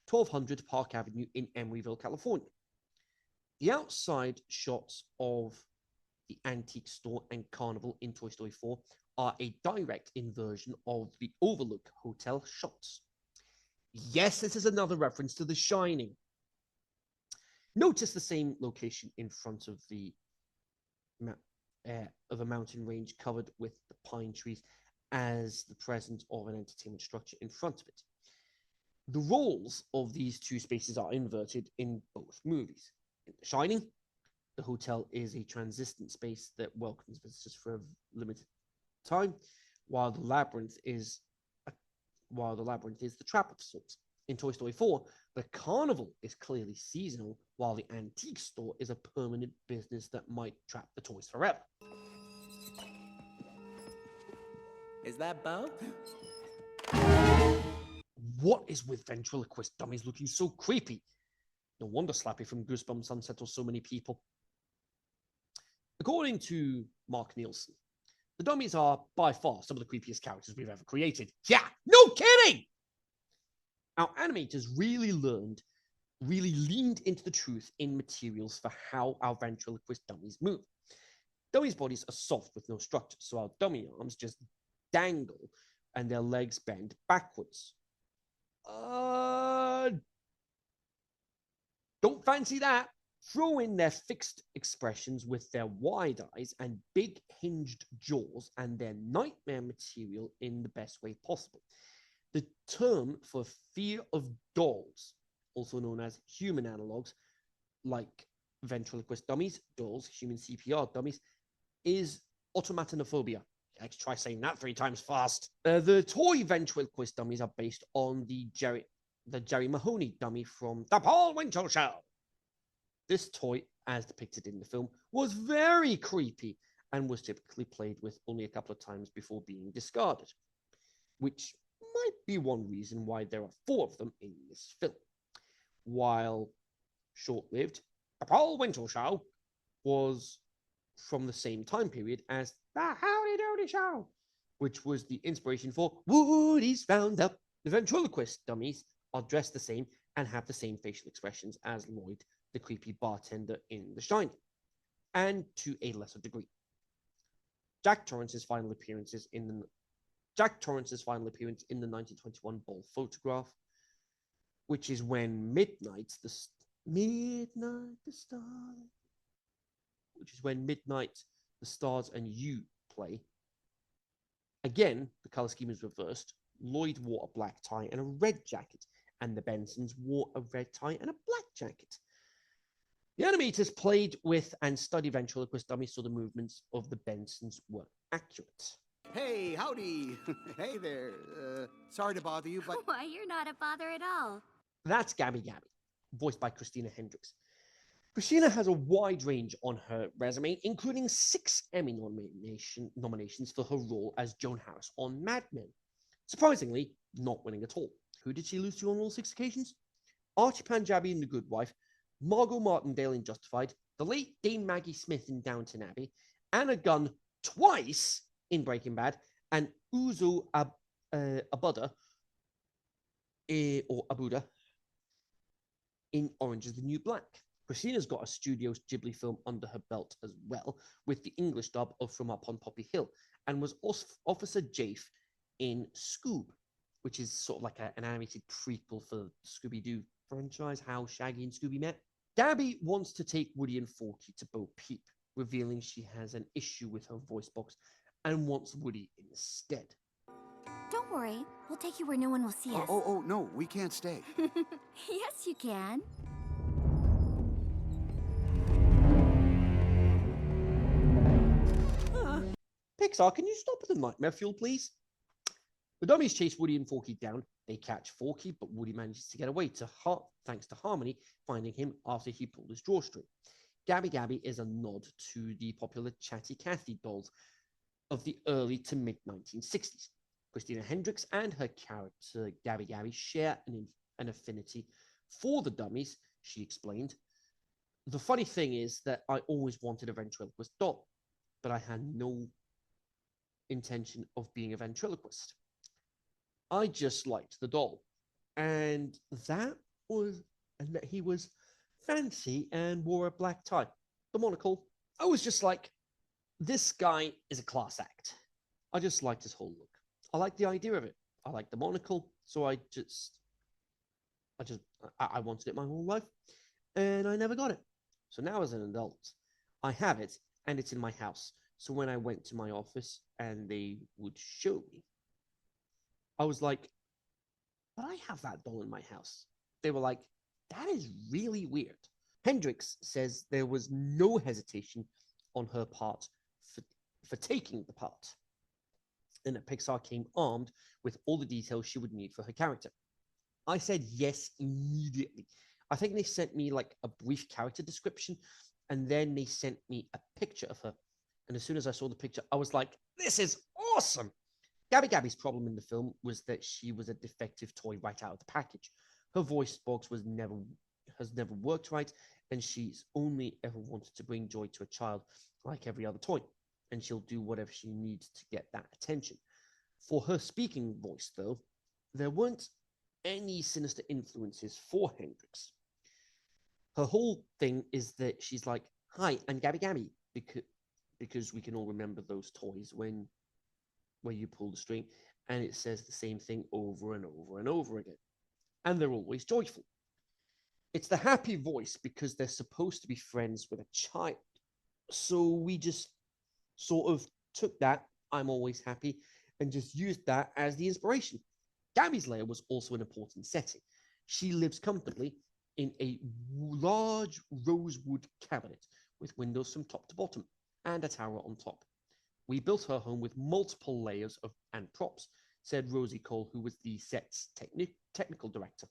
1200 Park Avenue in Emeryville, California. The outside shots of the antique store and carnival in Toy Story 4 are a direct inversion of the Overlook Hotel shots. Yes, this is another reference to The Shining. Notice the same location in front of a mountain range covered with the pine trees as the presence of an entertainment structure in front of it. The roles of these two spaces are inverted in both movies. In The Shining, the hotel is a transistent space that welcomes visitors for a limited time, while the labyrinth is the trap of sorts. In Toy Story 4, the carnival is clearly seasonal, while the antique store is a permanent business that might trap the toys forever. Is that Bo? What is with ventriloquist dummies looking so creepy? No wonder Slappy from Goosebumps unsettles so many people. According to Mark Nielsen, the dummies are by far some of the creepiest characters we've ever created. Yeah, no kidding! Our animators really leaned into the truth in materials for how our ventriloquist dummies move. Dummies' bodies are soft with no structure, so our dummy arms just dangle and their legs bend backwards. Don't fancy that. Throw in their fixed expressions with their wide eyes and big hinged jaws and their nightmare material in the best way possible. The term for fear of dolls, also known as human analogs, like ventriloquist dummies, dolls, human CPR dummies, is automatonophobia. Let's try saying that 3 times fast. The toy ventriloquist dummies are based on the Jerry Mahoney dummy from The Paul Winchell Show. This toy, as depicted in the film, was very creepy and was typically played with only a couple of times before being discarded, which might be one reason why there are 4 of them in this film. While short-lived, The Paul Winchell Show was from the same time period as The Howdy Doody Show, which was the inspiration for Woody's Roundup. The ventriloquist dummies are dressed the same and have the same facial expressions as Lloyd, the creepy bartender in The Shining, and to a lesser degree. Jack Torrance's final appearance in the 1921 Ball photograph, which is when Midnight the Stars and You play. Again, the color scheme is reversed. Lloyd wore a black tie and a red jacket, and the Bensons wore a red tie and a black jacket. The animators played with and studied ventriloquist dummies so the movements of the Bensons were accurate. Hey, howdy. Hey there. Sorry to bother you, but... Why, you're not a bother at all. That's Gabby Gabby, voiced by Christina Hendricks. Christina has a wide range on her resume, including 6 Emmy nominations for her role as Joan Harris on Mad Men. Surprisingly, not winning at all. Who did she lose to on all 6 occasions? Archie Panjabi in The Good Wife, Margot Martindale in Justified, the late Dame Maggie Smith in Downton Abbey, Anna Gunn twice in Breaking Bad, and Uzo Abuda in Orange is the New Black. Christina's got a Studio Ghibli film under her belt as well, with the English dub of From Up on Poppy Hill, and was Officer Jafe in Scoob, which is sort of like an animated prequel for the Scooby-Doo franchise, how Shaggy and Scooby met. Gabby wants to take Woody and Forky to Bo Peep, revealing she has an issue with her voice box and wants Woody instead. Don't worry, we'll take you where no one will see us. Oh, no, we can't stay. Yes, you can. Pixar, can you stop with the nightmare fuel, please? The dummies chase Woody and Forky down. They catch Forky, but Woody manages to get away thanks to Harmony finding him after he pulled his drawstring. Gabby Gabby is a nod to the popular Chatty Cathy dolls of the early to mid 1960s. Christina Hendricks and her character Gabby Gabby share an affinity for the dummies, she explained. The funny thing is that I always wanted a ventriloquist doll, but I had no intention of being a ventriloquist. I just liked the doll, and that he was fancy and wore a black tie, the monocle. I was just like, this guy is a class act. I just liked his whole look. I liked the idea of it. I liked the monocle, so I wanted it my whole life, and I never got it. So now as an adult, I have it, and it's in my house. So when I went to my office and they would show me, I was like, but I have that doll in my house. They were like, that is really weird. Hendricks says there was no hesitation on her part for taking the part, and that Pixar came armed with all the details she would need for her character. I said yes immediately. I think they sent me like a brief character description, and then they sent me a picture of her. And as soon as I saw the picture, I was like, this is awesome. Gabby Gabby's problem in the film was that she was a defective toy right out of the package. Her voice box has never worked right, and she's only ever wanted to bring joy to a child like every other toy, and she'll do whatever she needs to get that attention. For her speaking voice, though, there weren't any sinister influences for Hendrix. Her whole thing is that she's like, hi, I'm Gabby Gabby, because we can all remember those toys where you pull the string and it says the same thing over and over and over again. And they're always joyful. It's the happy voice because they're supposed to be friends with a child. So we just sort of took that, I'm always happy, and just used that as the inspiration. Gabby's lair was also an important setting. She lives comfortably in a large rosewood cabinet with windows from top to bottom and a tower on top. We built her home with multiple layers and props, said Rosie Cole, who was the set's technical director.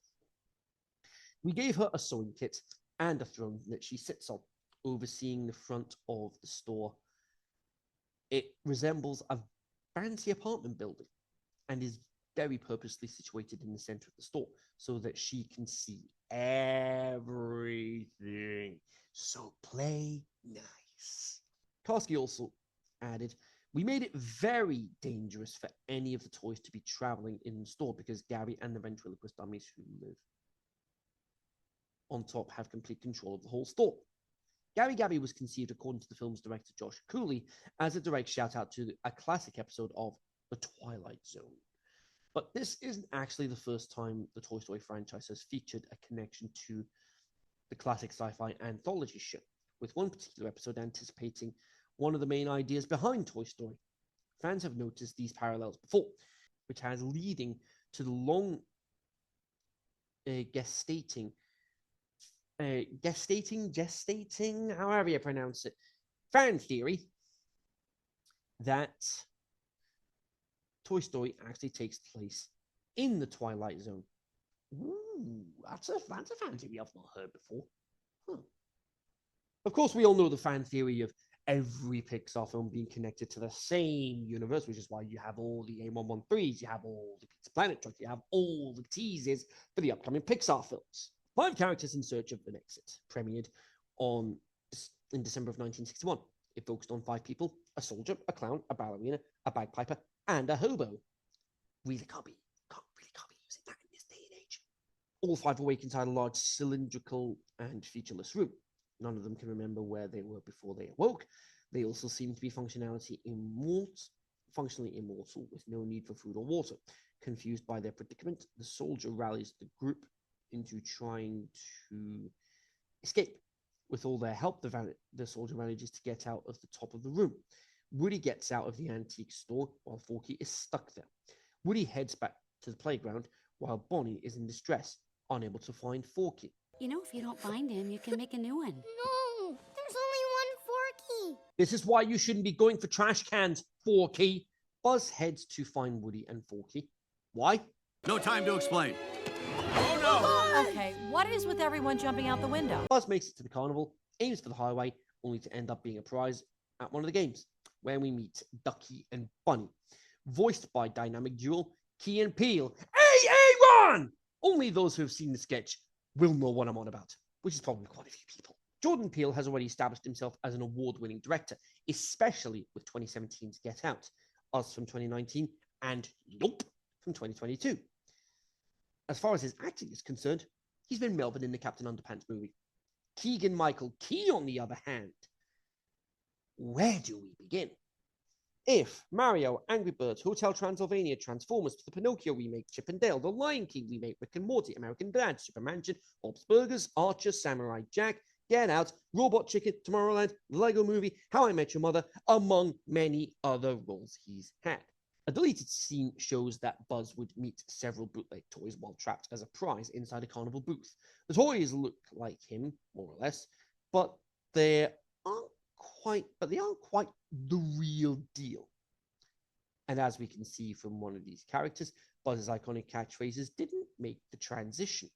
We gave her a sewing kit and a throne that she sits on, overseeing the front of the store. It resembles a fancy apartment building and is very purposely situated in the center of the store so that she can see everything. So play nice. Karski also added, we made it very dangerous for any of the toys to be traveling in the store because Gabby and the ventriloquist dummies who live on top have complete control of the whole store. Gabby Gabby was conceived, according to the film's director Josh Cooley, as a direct shout-out to a classic episode of The Twilight Zone. But this isn't actually the first time the Toy Story franchise has featured a connection to the classic sci-fi anthology show, with one particular episode anticipating one of the main ideas behind Toy Story. Fans have noticed these parallels before, which has leading to the long gestating, however you pronounce it, fan theory that Toy Story actually takes place in the Twilight Zone. Ooh, that's a fan theory I've not heard before. Huh. Of course, we all know the fan theory of every Pixar film being connected to the same universe, which is why you have all the A113s, you have all the Pizza Planet trucks, you have all the teases for the upcoming Pixar films. 5 Characters in Search of an Exit premiered in December of 1961. It focused on 5 people: a soldier, a clown, a ballerina, a bagpiper, and a hobo. Really can't be using that in this day and age. All 5 awake inside a large cylindrical and featureless room. None of them can remember where they were before they awoke. They also seem to be functionally immortal with no need for food or water. Confused by their predicament, the soldier rallies the group into trying to escape. With all their help, the soldier manages to get out of the top of the room. Woody gets out of the antique store while Forky is stuck there. Woody heads back to the playground while Bonnie is in distress, unable to find Forky. You know, if you don't find him, you can make a new one. No, there's only one Forky. This is why you shouldn't be going for trash cans, Forky. Buzz heads to find Woody and Forky. Why? No time to explain. Okay, what is with everyone jumping out the window? Buzz makes it to the carnival, aims for the highway, only to end up being a prize at one of the games, where we meet Ducky and Bunny, voiced by dynamic duo Key and Peele. Hey, Ron! Only those who have seen the sketch will know what I'm on about, which is probably quite a few people. Jordan Peele has already established himself as an award-winning director, especially with 2017's Get Out, Us from 2019, and Nope from 2022. As far as his acting is concerned, he's been Melvin in the Captain Underpants movie. Keegan-Michael Key, on the other hand. Where do we begin? If Mario, Angry Birds, Hotel Transylvania, Transformers, the Pinocchio remake, Chip and Dale, The Lion King remake, Rick and Morty, American Dad, Super Mansion, Bob's Burgers, Archer, Samurai Jack, Get Out, Robot Chicken, Tomorrowland, The Lego Movie, How I Met Your Mother, among many other roles he's had. A deleted scene shows that Buzz would meet several bootleg toys while trapped as a prize inside a carnival booth. The toys look like him, more or less, but they aren't quite the real deal. And as we can see from one of these characters, Buzz's iconic catchphrases didn't make the transition.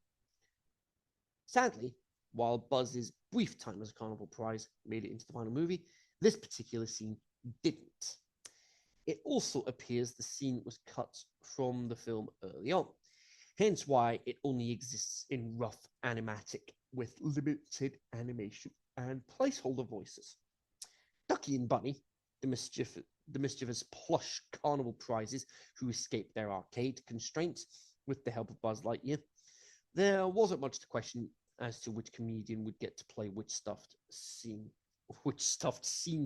Sadly, while Buzz's brief time as a carnival prize made it into the final movie, this particular scene didn't. It also appears the scene was cut from the film early on, hence why it only exists in rough animatic with limited animation and placeholder voices. Ducky and Bunny, the mischievous plush carnival prizes who escape their arcade constraints with the help of Buzz Lightyear. There wasn't much to question as to which comedian would get to play which stuffed scene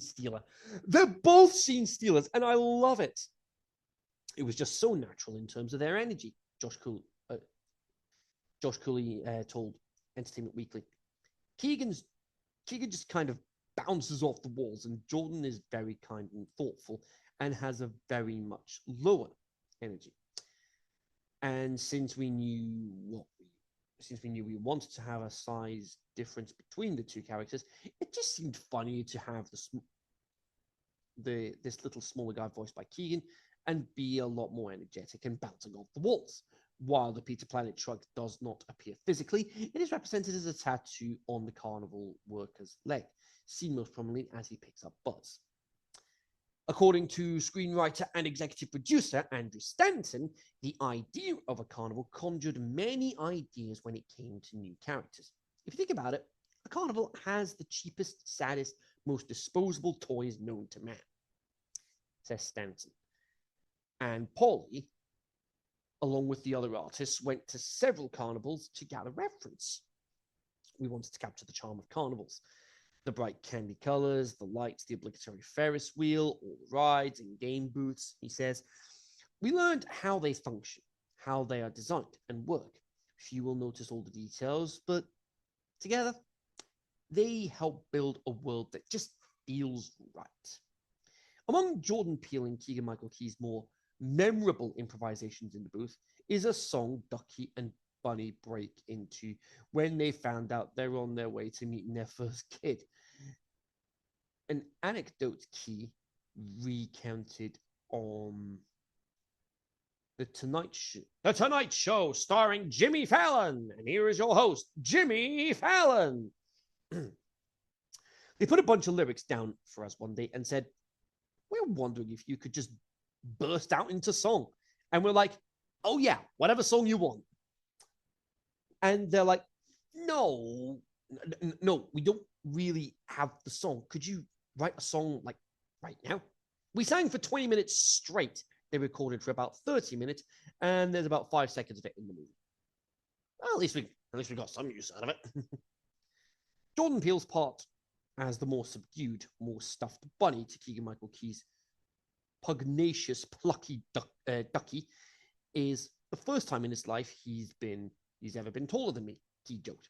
stealer. They're both scene stealers, and I love it. It was just so natural in terms of their energy, Josh Cooley told Entertainment Weekly. Keegan just kind of bounces off the walls, and Jordan is very kind and thoughtful and has a very much lower energy. And since we knew we wanted to have a size difference between the two characters, it just seemed funny to have this little smaller guy voiced by Keegan and be a lot more energetic and bouncing off the walls. While the Peter Planet truck does not appear physically, it is represented as a tattoo on the carnival worker's leg, seen most prominently as he picks up Buzz. According to screenwriter and executive producer Andrew Stanton, the idea of a carnival conjured many ideas when it came to new characters. If you think about it, a carnival has the cheapest, saddest, most disposable toys known to man, says Stanton. And Paulie, along with the other artists, went to several carnivals to gather reference. We wanted to capture the charm of carnivals. The bright candy colors, the lights, the obligatory Ferris wheel, all the rides and game booths, he says. We learned how they function, how they are designed and work. Few will notice all the details, but together, they help build a world that just feels right. Among Jordan Peele and Keegan-Michael Key's more memorable improvisations in the booth is a song Ducky and Bunny break into when they found out they're on their way to meeting their first kid. An anecdote Key recounted on The Tonight Show. The Tonight Show starring Jimmy Fallon. And here is your host, Jimmy Fallon. They put a bunch of lyrics down for us one day and said, we're wondering if you could just burst out into song. And we're like, oh yeah, whatever song you want. And they're like, no, we don't really have the song. Could you write a song like right now? We sang for 20 minutes straight. They recorded for about 30 minutes, and there's about 5 seconds of it in the movie. Well, at least we got some use out of it. Jordan Peele's part as the more subdued, more stuffed bunny to Keegan-Michael Key's pugnacious, plucky ducky is the first time in his life he's ever been taller than me, he joked.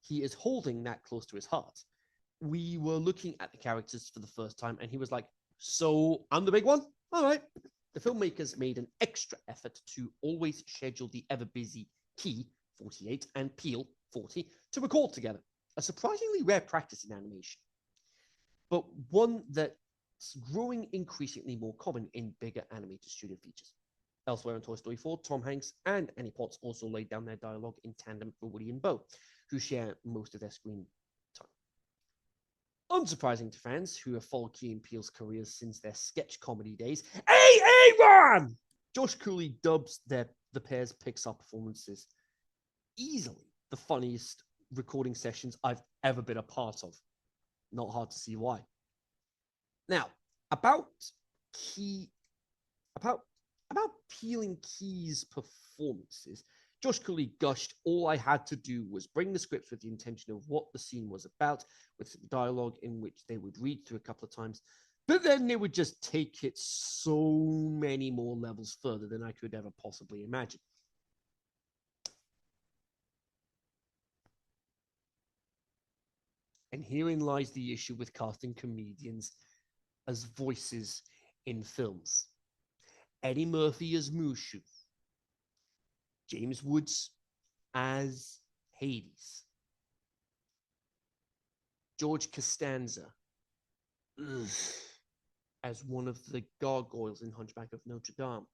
He is holding that close to his heart. We were looking at the characters for the first time, and he was like, so I'm the big one? All right. The filmmakers made an extra effort to always schedule the ever-busy Key, 48, and Peele, 40, to record together, a surprisingly rare practice in animation, but one that's growing increasingly more common in bigger animated studio features. Elsewhere in Toy Story 4, Tom Hanks and Annie Potts also laid down their dialogue in tandem for Woody and Bo, who share most of their screen time. Unsurprising to fans who have followed Key and Peele's careers since their sketch comedy days, hey, Aaron! Josh Cooley dubs the pair's Pixar performances easily the funniest recording sessions I've ever been a part of. Not hard to see why. Now, about Peele and Key's performances, Josh Cooley gushed, all I had to do was bring the scripts with the intention of what the scene was about, with some dialogue in which they would read through a couple of times, but then they would just take it so many more levels further than I could ever possibly imagine. And herein lies the issue with casting comedians as voices in films. Eddie Murphy as Mushu, James Woods as Hades, George Costanza as one of the gargoyles in Hunchback of Notre Dame,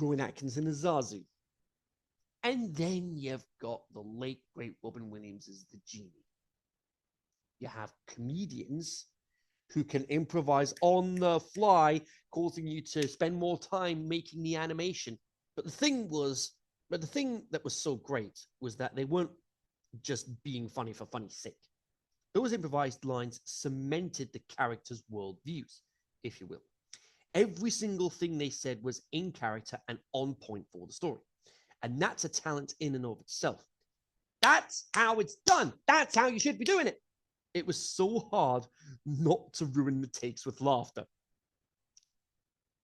Rowan Atkinson as Zazu, and then you've got the late, great Robin Williams as the genie. You have comedians who can improvise on the fly, causing you to spend more time making the animation. But the thing that was so great was that they weren't just being funny for funny's sake. Those improvised lines cemented the characters' worldviews, if you will. Every single thing they said was in character and on point for the story. And that's a talent in and of itself. That's how it's done. That's how you should be doing it. It was so hard not to ruin the takes with laughter.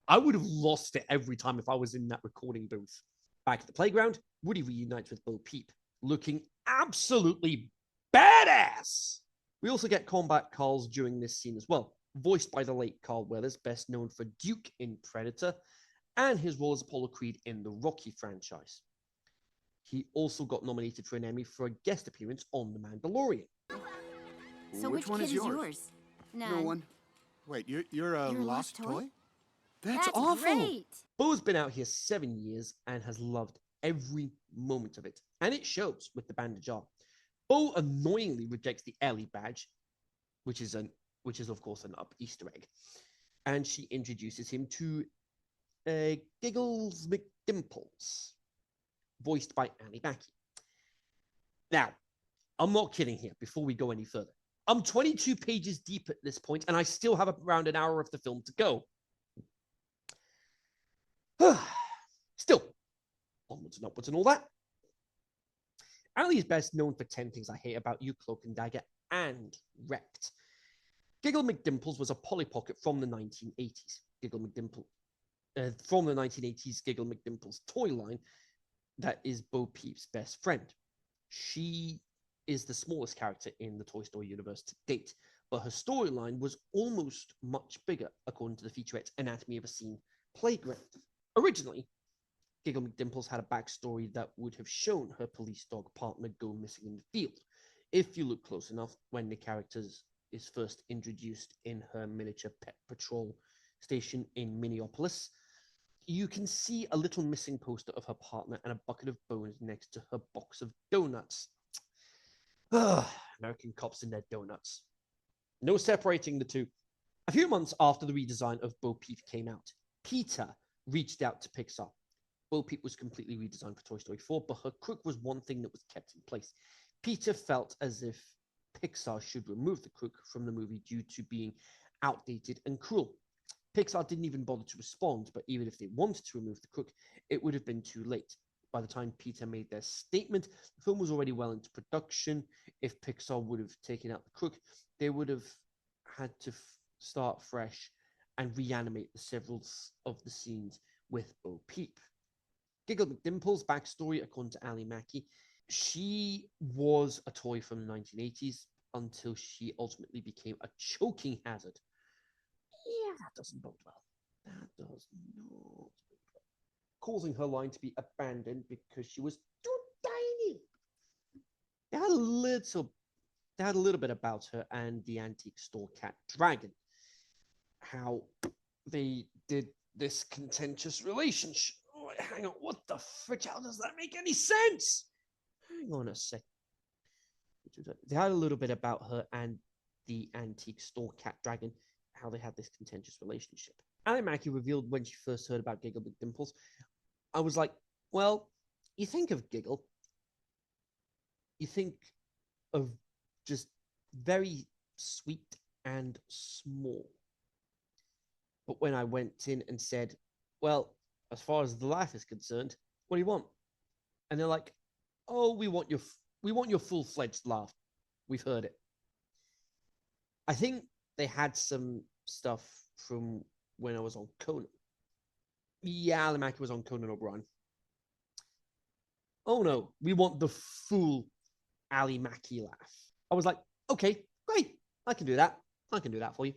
I would have lost it every time if I was in that recording booth. Back at the playground, Woody reunites with Bo Peep, looking absolutely badass. We also get Combat Carls during this scene as well, voiced by the late Carl Weathers, best known for Duke in Predator, and his role as Apollo Creed in the Rocky franchise. He also got nominated for an Emmy for a guest appearance on The Mandalorian. So which one kid is yours? None. No one. Wait, you're a lost toy? That's awful. great. Bo's been out here 7 years and has loved every moment of it, and it shows with the bandage arm. Bo annoyingly rejects the Ellie badge, which is of course an up Easter egg, and she introduces him to Giggles McDimples, voiced by Annie Mackey. Now, I'm not kidding here. Before we go any further, I'm 22 pages deep at this point, and I still have around an hour of the film to go. Still, onwards and upwards and all that. Ali is best known for 10 Things I Hate About You, Cloak and Dagger, and Wrecked. Giggle McDimples was a Polly Pocket from the 1980s. From the 1980s Giggle McDimples toy line that is Bo Peep's best friend. She is the smallest character in the Toy Story universe to date, but her storyline was almost much bigger, according to the featurette Anatomy of a Scene Playground. Originally, Giggle McDimples had a backstory that would have shown her police dog partner go missing in the field. If you look close enough, when the character is first introduced in her miniature pet patrol station in Minneapolis, you can see a little missing poster of her partner and a bucket of bones next to her box of donuts. American cops and their donuts. No separating the two. A few months after the redesign of Bo Peep came out, PETA reached out to Pixar. Bo Peep was completely redesigned for Toy Story 4, but her crook was one thing that was kept in place. PETA felt as if Pixar should remove the crook from the movie due to being outdated and cruel. Pixar didn't even bother to respond, but even if they wanted to remove the crook, it would have been too late. by the time Peter made their statement, the film was already well into production. If Pixar would have taken out the crook, they would have had to start fresh and reanimate the several of the scenes with Bo Peep. Giggle McDimple's backstory, according to Ali Mackey, she was a toy from the 1980s until she ultimately became a choking hazard. Yeah, that doesn't bode well. That does not bode well. Causing her line to be abandoned because she was too tiny. They had a little bit about her and the antique store cat Dragon. How they did this contentious relationship. Oh, hang on, what the frick? How does that make any sense? Hang on a sec. They had a little bit about her and the antique store cat Dragon, how they had this contentious relationship. Ali Mackey revealed when she first heard about Giggle McDimples. I was like, well, you think of Giggle, you think of just very sweet and small. But when I went in and said, well, as far as the laugh is concerned, what do you want? And they're like, oh, we want your full-fledged laugh. We've heard it. I think they had some stuff from when I was on Conan. Yeah, Ali Mackey was on Conan O'Brien. Oh no, we want the full Ali Mackey laugh. I was like, okay, great. I can do that. I can do that for you.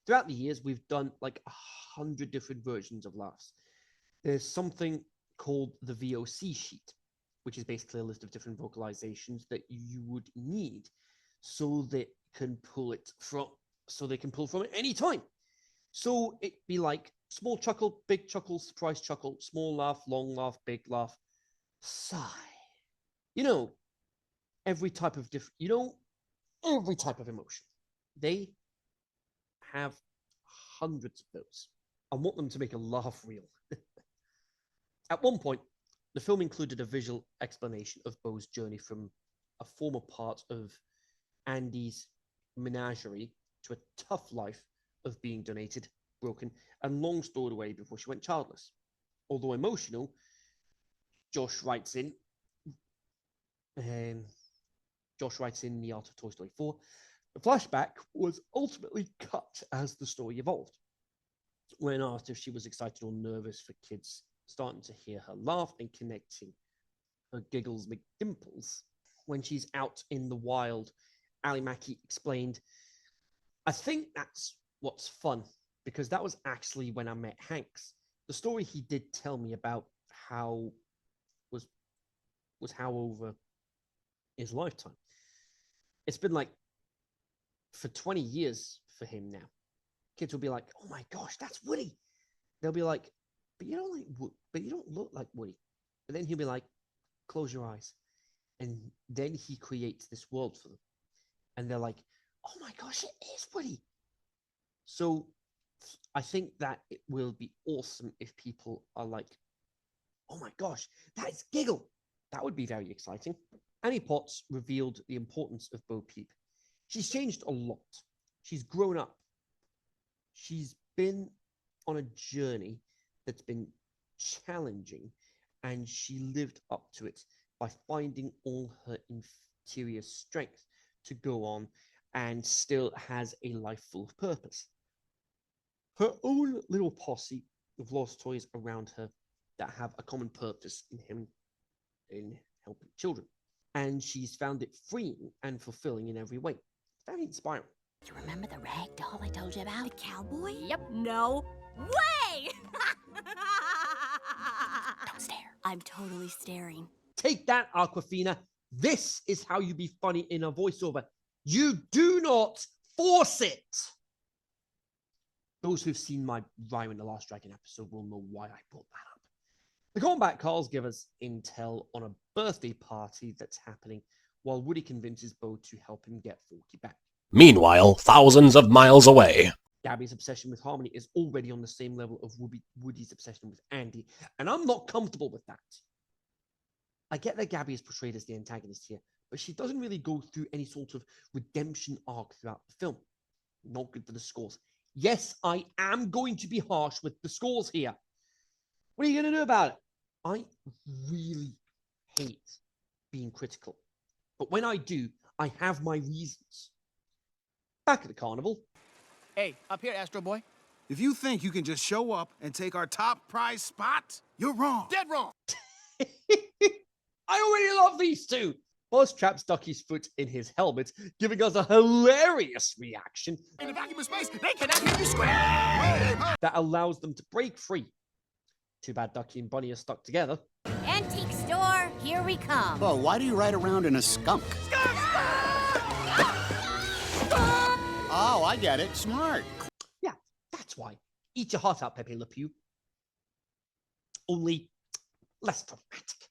Throughout the years, we've done like 100 different versions of laughs. There's something called the VOC sheet, which is basically a list of different vocalizations that you would need so they can pull from it any time. So it'd be like small chuckle, big chuckle, surprise chuckle, small laugh, long laugh, big laugh, sigh. Every type of emotion. They have hundreds of those. I want them to make a laugh reel. At one point, the film included a visual explanation of Bo's journey from a former part of Andy's menagerie to a tough life of being donated, broken, and long stored away before she went childless. Although emotional, Josh writes in The Art of Toy Story 4, the flashback was ultimately cut as the story evolved. When asked if she was excited or nervous for kids starting to hear her laugh and connecting her giggles McDimples, when she's out in the wild, Ali Mackey explained, I think that's what's fun, because that was actually when I met Hanks. The story he did tell me about was how over his lifetime. It's been like for 20 years for him now. Kids will be like, oh my gosh, that's Woody. They'll be like, but you don't look like Woody. And then he'll be like, close your eyes. And then he creates this world for them. And they're like, oh my gosh, it is Woody. So I think that it will be awesome if people are like, oh my gosh, that is Giggle. That would be very exciting. Annie Potts revealed the importance of Bo Peep. She's changed a lot. She's grown up. She's been on a journey that's been challenging, and she lived up to it by finding all her interior strength to go on and still has a life full of purpose. Her own little posse of lost toys around her that have a common purpose in helping children. And she's found it freeing and fulfilling in every way. It's very inspiring. You remember the rag doll I told you about? The cowboy? Yep, no way! Don't stare. I'm totally staring. Take that, Aquafina. This is how you be funny in a voiceover. You do not force it. Those who've seen my Rhyme in the Last Dragon episode will know why I brought that up. The combat calls give us intel on a birthday party that's happening while Woody convinces Bo to help him get Forky back. Meanwhile, thousands of miles away. Gabby's obsession with Harmony is already on the same level of Woody's obsession with Andy, and I'm not comfortable with that. I get that Gabby is portrayed as the antagonist here, but she doesn't really go through any sort of redemption arc throughout the film. Not good for the scores. Yes, I am going to be harsh with the scores here. What are you going to do about it? I really hate being critical, but when I do, I have my reasons. Back at the carnival. Hey, up here, Astro Boy. If you think you can just show up and take our top prize spot, you're wrong. Dead wrong. I already love these two. Buzz traps Ducky's foot in his helmet, giving us a hilarious reaction In the vacuum of space, they cannot hear you scream. that allows them to break free. Too bad Ducky and Bunny are stuck together. Antique store, here we come. Well, why do you ride around in a skunk? Oh, I get it. Smart. Yeah, that's why. Eat your heart out, Pepe Le Pew. Only less dramatic.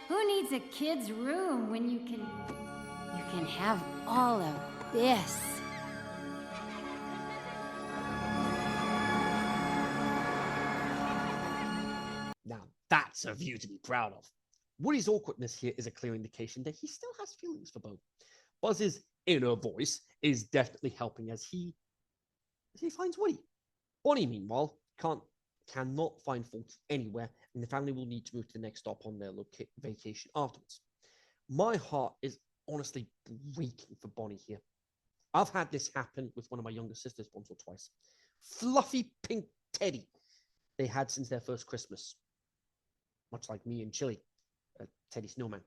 Who needs a kid's room when you can have all of this? Now, that's a view to be proud of. Woody's awkwardness here is a clear indication that he still has feelings for Bo. Buzz's inner voice is definitely helping as he finds Woody. Bonnie, meanwhile, cannot find Forky anywhere, and the family will need to move to the next stop on their vacation afterwards. My heart is honestly breaking for Bonnie here. I've had this happen with one of my younger sisters once or twice. Fluffy pink teddy they had since their first Christmas. Much like me and Chili, Teddy Snowman.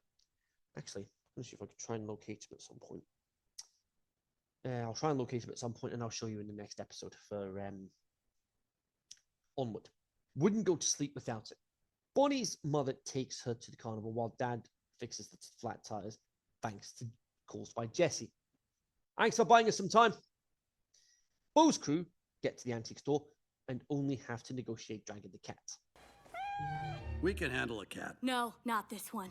Actually, let's see if I could try and locate him at some point. I'll try and locate him at some point, and I'll show you in the next episode for Onward. Wouldn't go to sleep without it. Bonnie's mother takes her to the carnival while Dad fixes the flat tires, thanks to calls by Jessie. Thanks for buying us some time. Bo's crew get to the antique store and only have to negotiate dragging the cat. We can handle a cat. No, not this one.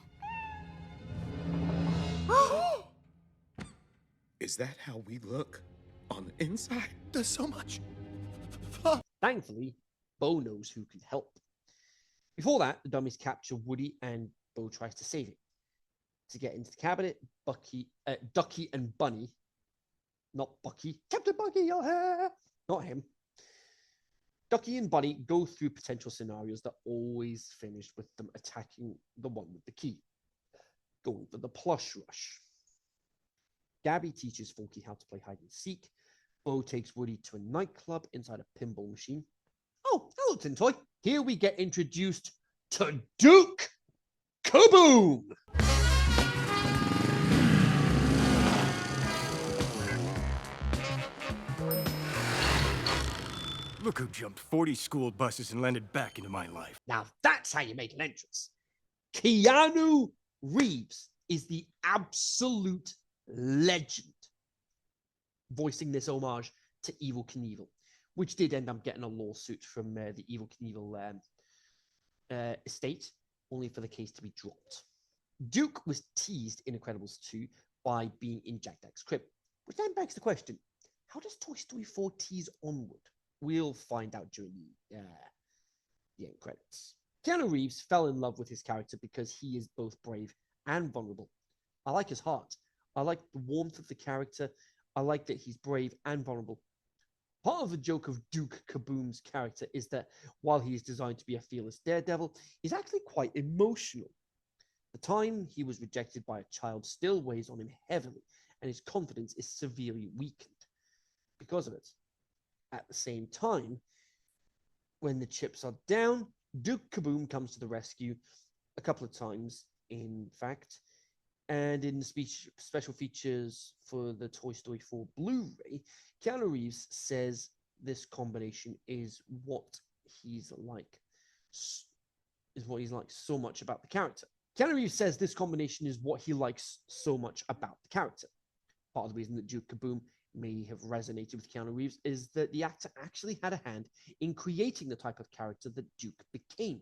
Is that how we look on the inside? There's so much. Thankfully, Bo knows who could help. Before that, the dummies capture Woody and Bo tries to save him. To get into the cabinet, Ducky and Bunny, not Bucky, Captain Bucky, your hair, not him. Ducky and Bunny go through potential scenarios that always finish with them attacking the one with the key, going for the plush rush. Gabby teaches Forky how to play hide and seek. Bo takes Woody to a nightclub inside a pinball machine. Oh, hello, Tin Toy. Here we get introduced to Duke Kaboom! Look who jumped 40 school buses and landed back into my life. Now that's how you make an entrance. Keanu Reeves is the absolute legend voicing this homage to Evel Knievel, which did end up getting a lawsuit from the Evel Knievel estate, only for the case to be dropped. Duke was teased in Incredibles 2 by being in Jack Black's crib, which then begs the question, how does Toy Story 4 tease Onward? We'll find out during the end credits. Keanu Reeves fell in love with his character because he is both brave and vulnerable. I like his heart. I like the warmth of the character. I like that he's brave and vulnerable. Part of the joke of Duke Kaboom's character is that while he is designed to be a fearless daredevil, he's actually quite emotional. The time he was rejected by a child still weighs on him heavily, and his confidence is severely weakened because of it. At the same time, when the chips are down, Duke Kaboom comes to the rescue a couple of times, in fact. And in the special features for the Toy Story 4 Blu-ray, Keanu Reeves says this combination is what he's like so much about the character. Keanu Reeves says this combination is what he likes so much about the character. Part of the reason that Duke Kaboom may have resonated with Keanu Reeves is that the actor actually had a hand in creating the type of character that Duke became.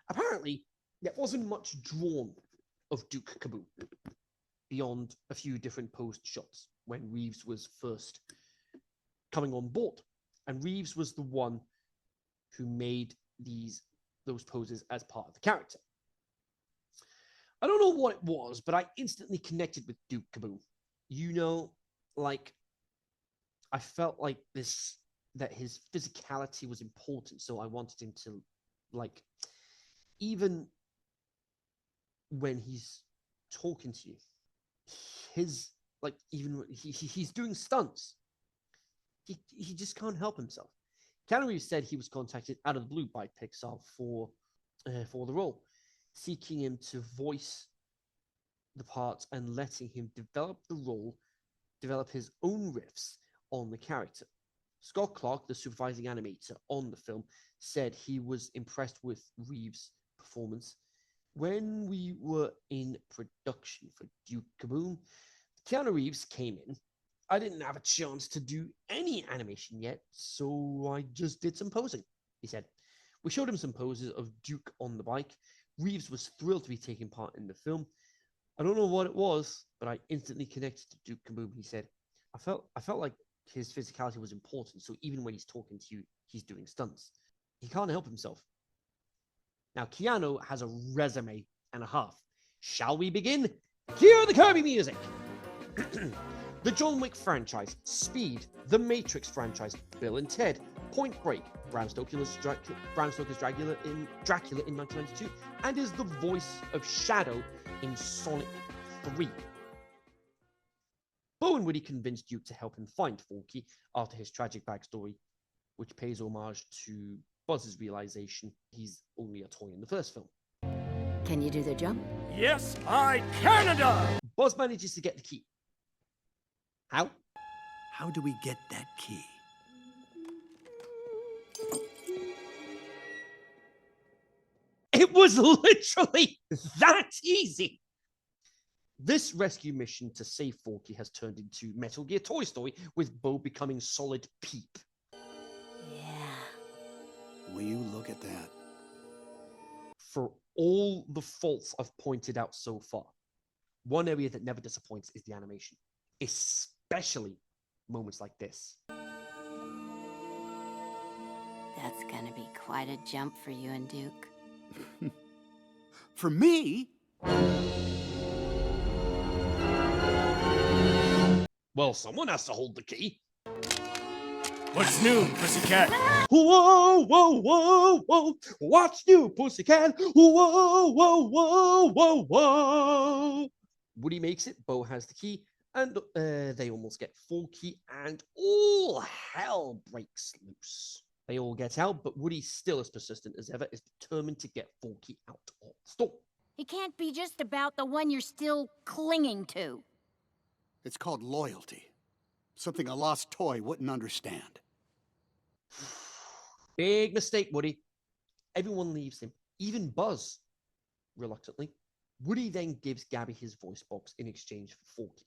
Apparently, there wasn't much drawn of Duke Kaboom beyond a few different posed shots when Reeves was first coming on board. And Reeves was the one who made those poses as part of the character. I don't know what it was, but I instantly connected with Duke Kaboom. You know, like, I felt like that his physicality was important, so I wanted him to, like, even when he's talking to you, his like even he's doing stunts. He just can't help himself. Keanu Reeves said he was contacted out of the blue by Pixar for the role, seeking him to voice the part and letting him develop the role, develop his own riffs on the character. Scott Clark, the supervising animator on the film, said he was impressed with Reeves' performance. When we were in production for Duke Kaboom, Keanu Reeves came in. I didn't have a chance to do any animation yet, so I just did some posing, he said. We showed him some poses of Duke on the bike. Reeves was thrilled to be taking part in the film. I don't know what it was, but I instantly connected to Duke Kaboom, he said. I felt like his physicality was important, so even when he's talking to you, he's doing stunts. He can't help himself. Now, Keanu has a resume and a half. Shall we begin? Cue the Kirby music! The John Wick franchise, Speed, The Matrix franchise, Bill and Ted, Point Break, Bram Stoker's Dracula in 1992, and is the voice of Shadow in Sonic 3. Bo and Woody convinced Duke to help him find Forky after his tragic backstory, which pays homage to Buzz's realization he's only a toy in the first film. Can you do the jump? Yes, I can! Buzz manages to get the key. How? How do we get that key? It was literally that easy. This rescue mission to save Forky has turned into Metal Gear Toy Story, with Bo becoming Solid Peep. Yeah. Will you look at that? For all the faults I've pointed out so far, one area that never disappoints is the animation, especially moments like this. That's gonna be quite a jump for you and Duke. For me? Well, someone has to hold the key. What's new, pussycat? Whoa, whoa, whoa, whoa. What's new, pussycat? Whoa, whoa, whoa, whoa, whoa. Woody makes it, Bo has the key, and they almost get Forky, and all hell breaks loose. They all get out, but Woody, still as persistent as ever, is determined to get Forky out of the store. It can't be just about the one you're still clinging to. It's called loyalty. Something a lost toy wouldn't understand. Big mistake, Woody. Everyone leaves him, even Buzz, reluctantly. Woody then gives Gabby his voice box in exchange for Forky.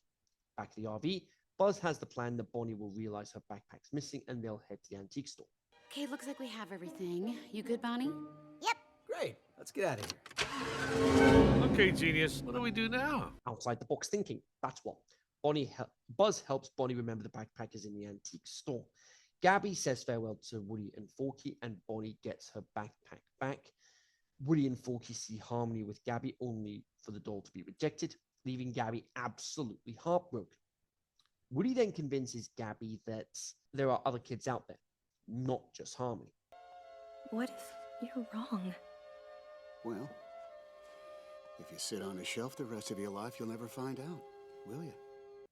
Back to the RV, Buzz has the plan that Bonnie will realize her backpack's missing and they'll head to the antique store. Okay, looks like we have everything. You good, Bonnie? Yep. Great. Let's get out of here. Okay, genius. What do we do now? Outside the box thinking, that's what. Buzz helps Bonnie remember the backpack is in the antique store. Gabby says farewell to Woody and Forky, and Bonnie gets her backpack back. Woody and Forky see Harmony with Gabby, only for the doll to be rejected, leaving Gabby absolutely heartbroken. Woody then convinces Gabby that there are other kids out there, not just Harmony. What if you're wrong? Well, if you sit on a shelf the rest of your life, you'll never find out, will you?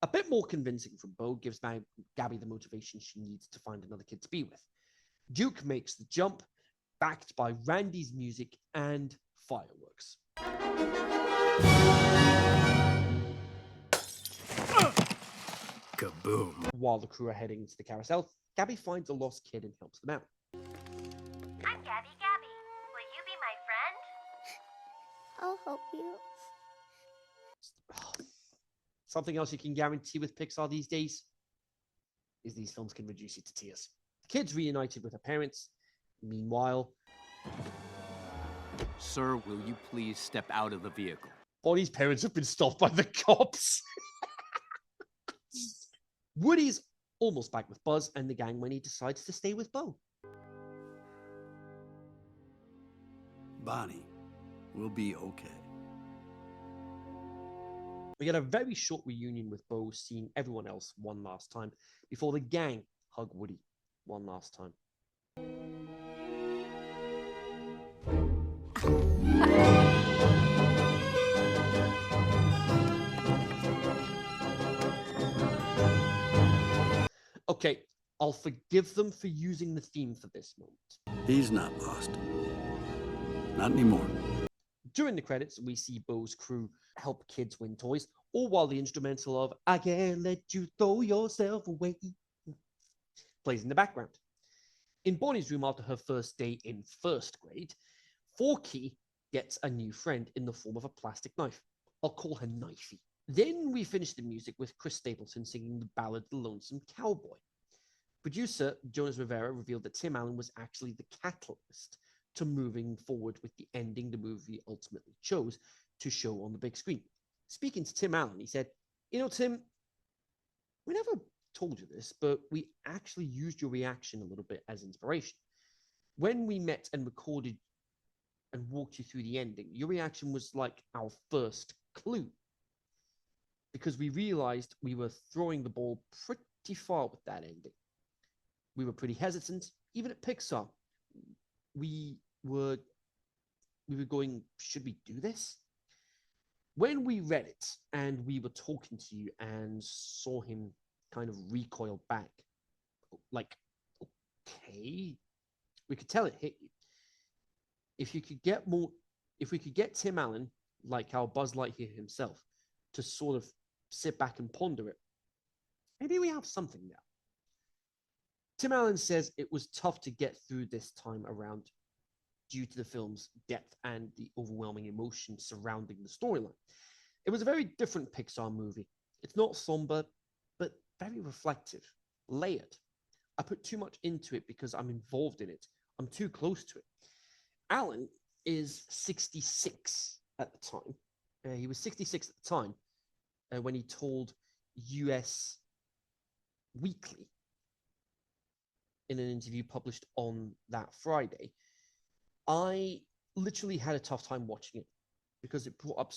A bit more convincing from Bo gives Gabby the motivation she needs to find another kid to be with. Duke makes the jump, backed by Randy's music and fireworks. Kaboom. While the crew are heading to the carousel, Gabby finds a lost kid and helps them out. I'm Gabby. Will you be my friend? I'll help you. Something else you can guarantee with Pixar these days is these films can reduce you to tears. The kid's reunited with her parents. Meanwhile, Sir, will you please step out of the vehicle? Bonnie's parents have been stopped by the cops. Woody's almost back with Buzz and the gang when he decides to stay with Bo. Bonnie, we'll be okay. We get a very short reunion with Bo seeing everyone else one last time before the gang hug Woody one last time. Okay, I'll forgive them for using the theme for this moment. He's not lost. Not anymore. During the credits, we see Bo's crew help kids win toys, all while the instrumental of I Can't Let You Throw Yourself Away plays in the background. In Bonnie's room after her first day in first grade, Forky gets a new friend in the form of a plastic knife. I'll call her Knifey. Then we finish the music with Chris Stapleton singing the ballad The Lonesome Cowboy. Producer Jonas Rivera revealed that Tim Allen was actually the catalyst to moving forward with the ending the movie ultimately chose to show on the big screen. Speaking to Tim Allen, he said, "You know, Tim, we never told you this, but we actually used your reaction a little bit as inspiration. When we met and recorded and walked you through the ending, your reaction was like our first clue. Because we realized we were throwing the ball pretty far with that ending. We were pretty hesitant, even at Pixar. We were going, should we do this?" When we read it and we were talking to you and saw him kind of recoil back, like, okay, we could tell it hit you. If we could get Tim Allen, like our Buzz Lightyear himself, to sort of sit back and ponder it, maybe we have something there. Tim Allen says it was tough to get through this time around due to the film's depth and the overwhelming emotion surrounding the storyline. It was a very different Pixar movie. It's not somber, but very reflective, layered. I put too much into it because I'm involved in it. I'm too close to it. Allen is 66 at the time. He was 66 at the time when he told US Weekly in an interview published on that Friday, "I literally had a tough time watching it because it brought up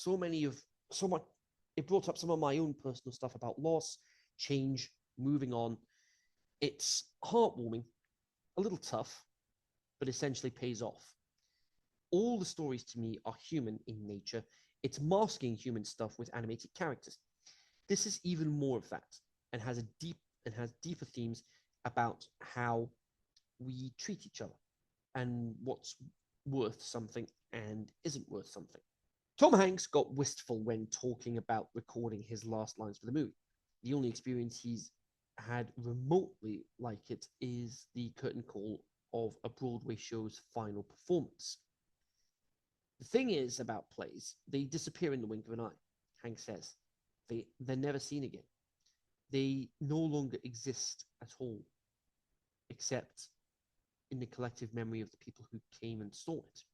it brought up some of my own personal stuff about loss, change, moving on. It's heartwarming, a little tough, but essentially pays off. All the stories to me are human in nature. It's masking human stuff with animated characters. This is even more of that and has deeper themes about how we treat each other and what's worth something and isn't worth something." Tom Hanks got wistful when talking about recording his last lines for the movie. The only experience he's had remotely like it is the curtain call of a Broadway show's final performance. "The thing is about plays, they disappear in the wink of an eye," Hanks says. They're never seen again. They no longer exist at all, except in the collective memory of the people who came and saw it.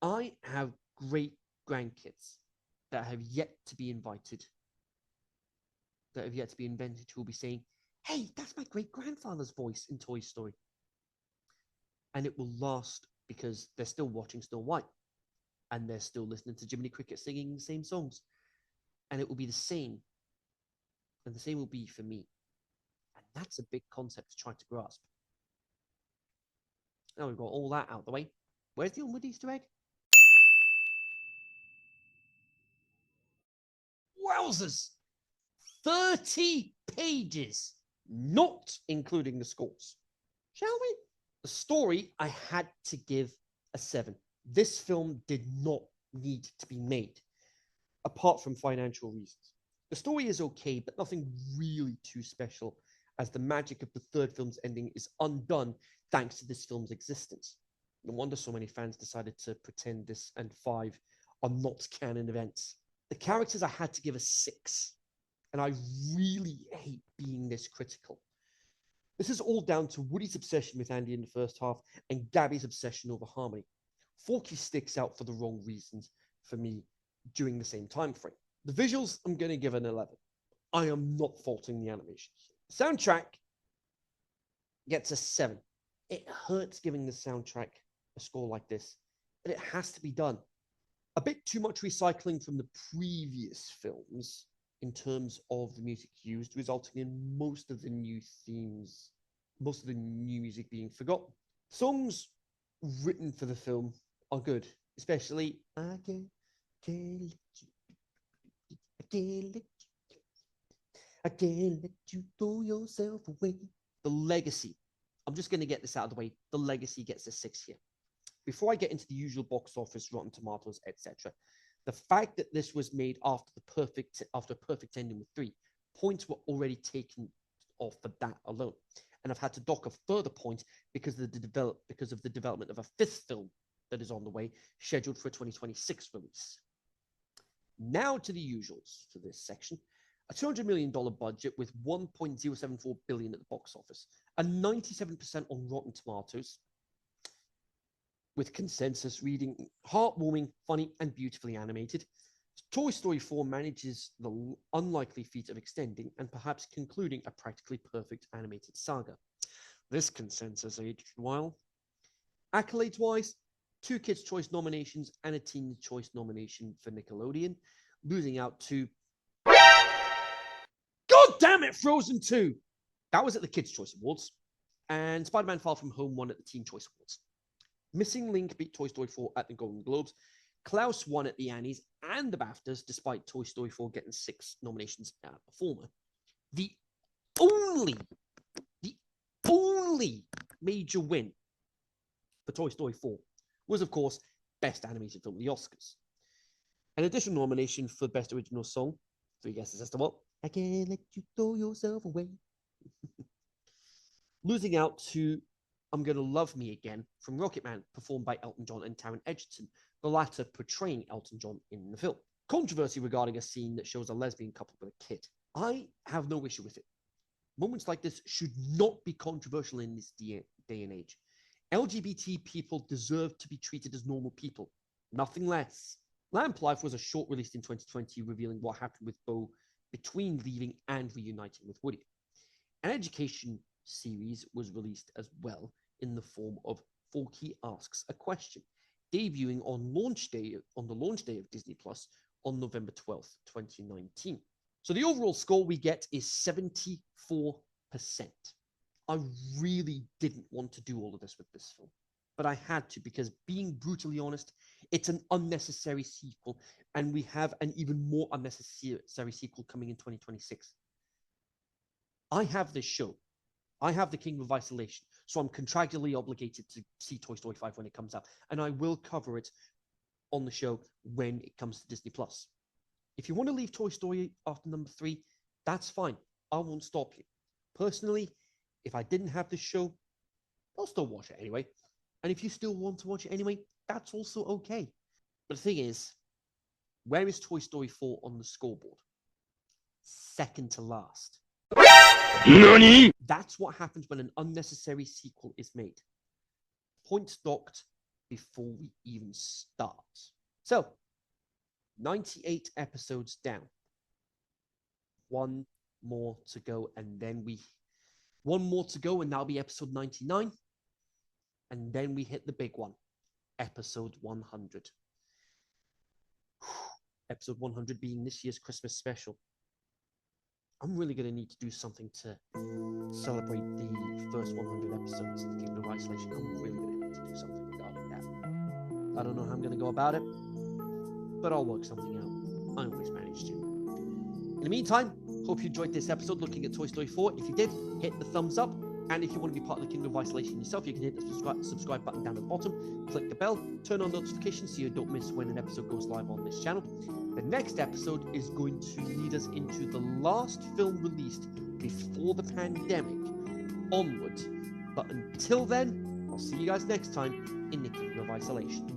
I have great grandkids that have yet to be invited, that have yet to be invented, who will be saying, "Hey, that's my great-grandfather's voice in Toy Story." And it will last because they're still watching Snow White and they're still listening to Jiminy Cricket singing the same songs. And it will be the same. And the same will be for me. And that's a big concept to try to grasp. Now we've got all that out of the way. Where's the onward Easter egg? Wowzers! 30 pages, not including the scores. Shall we? The story, I had to give a 7. This film did not need to be made, apart from financial reasons. The story is okay, but nothing really too special, as the magic of the third film's ending is undone thanks to this film's existence. No wonder so many fans decided to pretend this and 5 are not canon events. The characters I had to give a 6, and I really hate being this critical. This is all down to Woody's obsession with Andy in the first half and Gabby's obsession over Harmony. Forky sticks out for the wrong reasons for me during the same time frame. The visuals, I'm going to give an 11. I am not faulting the animation. The soundtrack gets a 7. It hurts giving the soundtrack a score like this, but it has to be done. A bit too much recycling from the previous films in terms of the music used, resulting in most of the new music being forgotten. Songs written for the film are good, especially I Can't Let You, I can't let you throw yourself away. The Legacy. I'm just going to get this out of the way. The Legacy gets a 6 here. Before I get into the usual box office, Rotten Tomatoes, etc., the fact that this was made after a perfect ending with 3 points were already taken off for that alone, and I've had to dock a further point because of the development of a 5th film that is on the way, scheduled for a 2026 release. Now to the usuals for this section. A $200 million budget with $1.074 billion at the box office, a 97% on Rotten Tomatoes, with consensus reading heartwarming, funny, and beautifully animated. Toy Story 4 manages the unlikely feat of extending and perhaps concluding a practically perfect animated saga. This consensus aged well. Accolades-wise, 2 Kids' Choice nominations and a Teen Choice nomination for Nickelodeon, losing out to... God damn it, Frozen 2! That was at the Kids' Choice Awards. And Spider-Man Far From Home won at the Teen Choice Awards. Missing Link beat Toy Story 4 at the Golden Globes. Klaus won at the Annies and the BAFTAs, despite Toy Story 4 getting 6 nominations at the former. The only major win for Toy Story 4 was, of course, Best Animated Film at the Oscars. An additional nomination for Best Original Song. 3 guesses as to what? I can't let you throw yourself away. Losing out to I'm Gonna Love Me Again from Rocketman, performed by Elton John and Taron Egerton, the latter portraying Elton John in the film. Controversy regarding a scene that shows a lesbian couple with a kid. I have no issue with it. Moments like this should not be controversial in this day and age. LGBT people deserve to be treated as normal people, nothing less. Lamp Life was a short released in 2020, revealing what happened with Bo between leaving and reuniting with Woody. An education series was released as well in the form of Forky Asks a Question, debuting on the launch day of Disney Plus on November 12th, 2019. So the overall score we get is 74%. I really didn't want to do all of this with this film, but I had to, because being brutally honest, it's an unnecessary sequel, and we have an even more unnecessary sequel coming in 2026. I have this show. I have The Kingdom of Isolation, so I'm contractually obligated to see Toy Story 5 when it comes out, and I will cover it on the show when it comes to Disney+. If you want to leave Toy Story after number 3, that's fine. I won't stop you. Personally, if I didn't have this show, I'll still watch it anyway. And if you still want to watch it anyway, that's also okay. But the thing is, where is Toy Story 4 on the scoreboard? Second to last. NANI? That's what happens when an unnecessary sequel is made. Points docked before we even start. So, 98 episodes down. 1 more to go, and then that'll be episode 99. And then we hit the big one, episode 100. Episode 100 being this year's Christmas special. I'm really going to need to do something to celebrate the first 100 episodes of The Kingdom of Isolation. I'm really going to need to do something regarding that. I don't know how I'm going to go about it, but I'll work something out. I always manage to. In the meantime, hope you enjoyed this episode looking at Toy Story 4. If you did, hit the thumbs up. And if you want to be part of the Kingdom of Isolation yourself, you can hit the subscribe button down at the bottom, click the bell, turn on notifications so you don't miss when an episode goes live on this channel. The next episode is going to lead us into the last film released before the pandemic, Onward. But until then, I'll see you guys next time in the Kingdom of Isolation.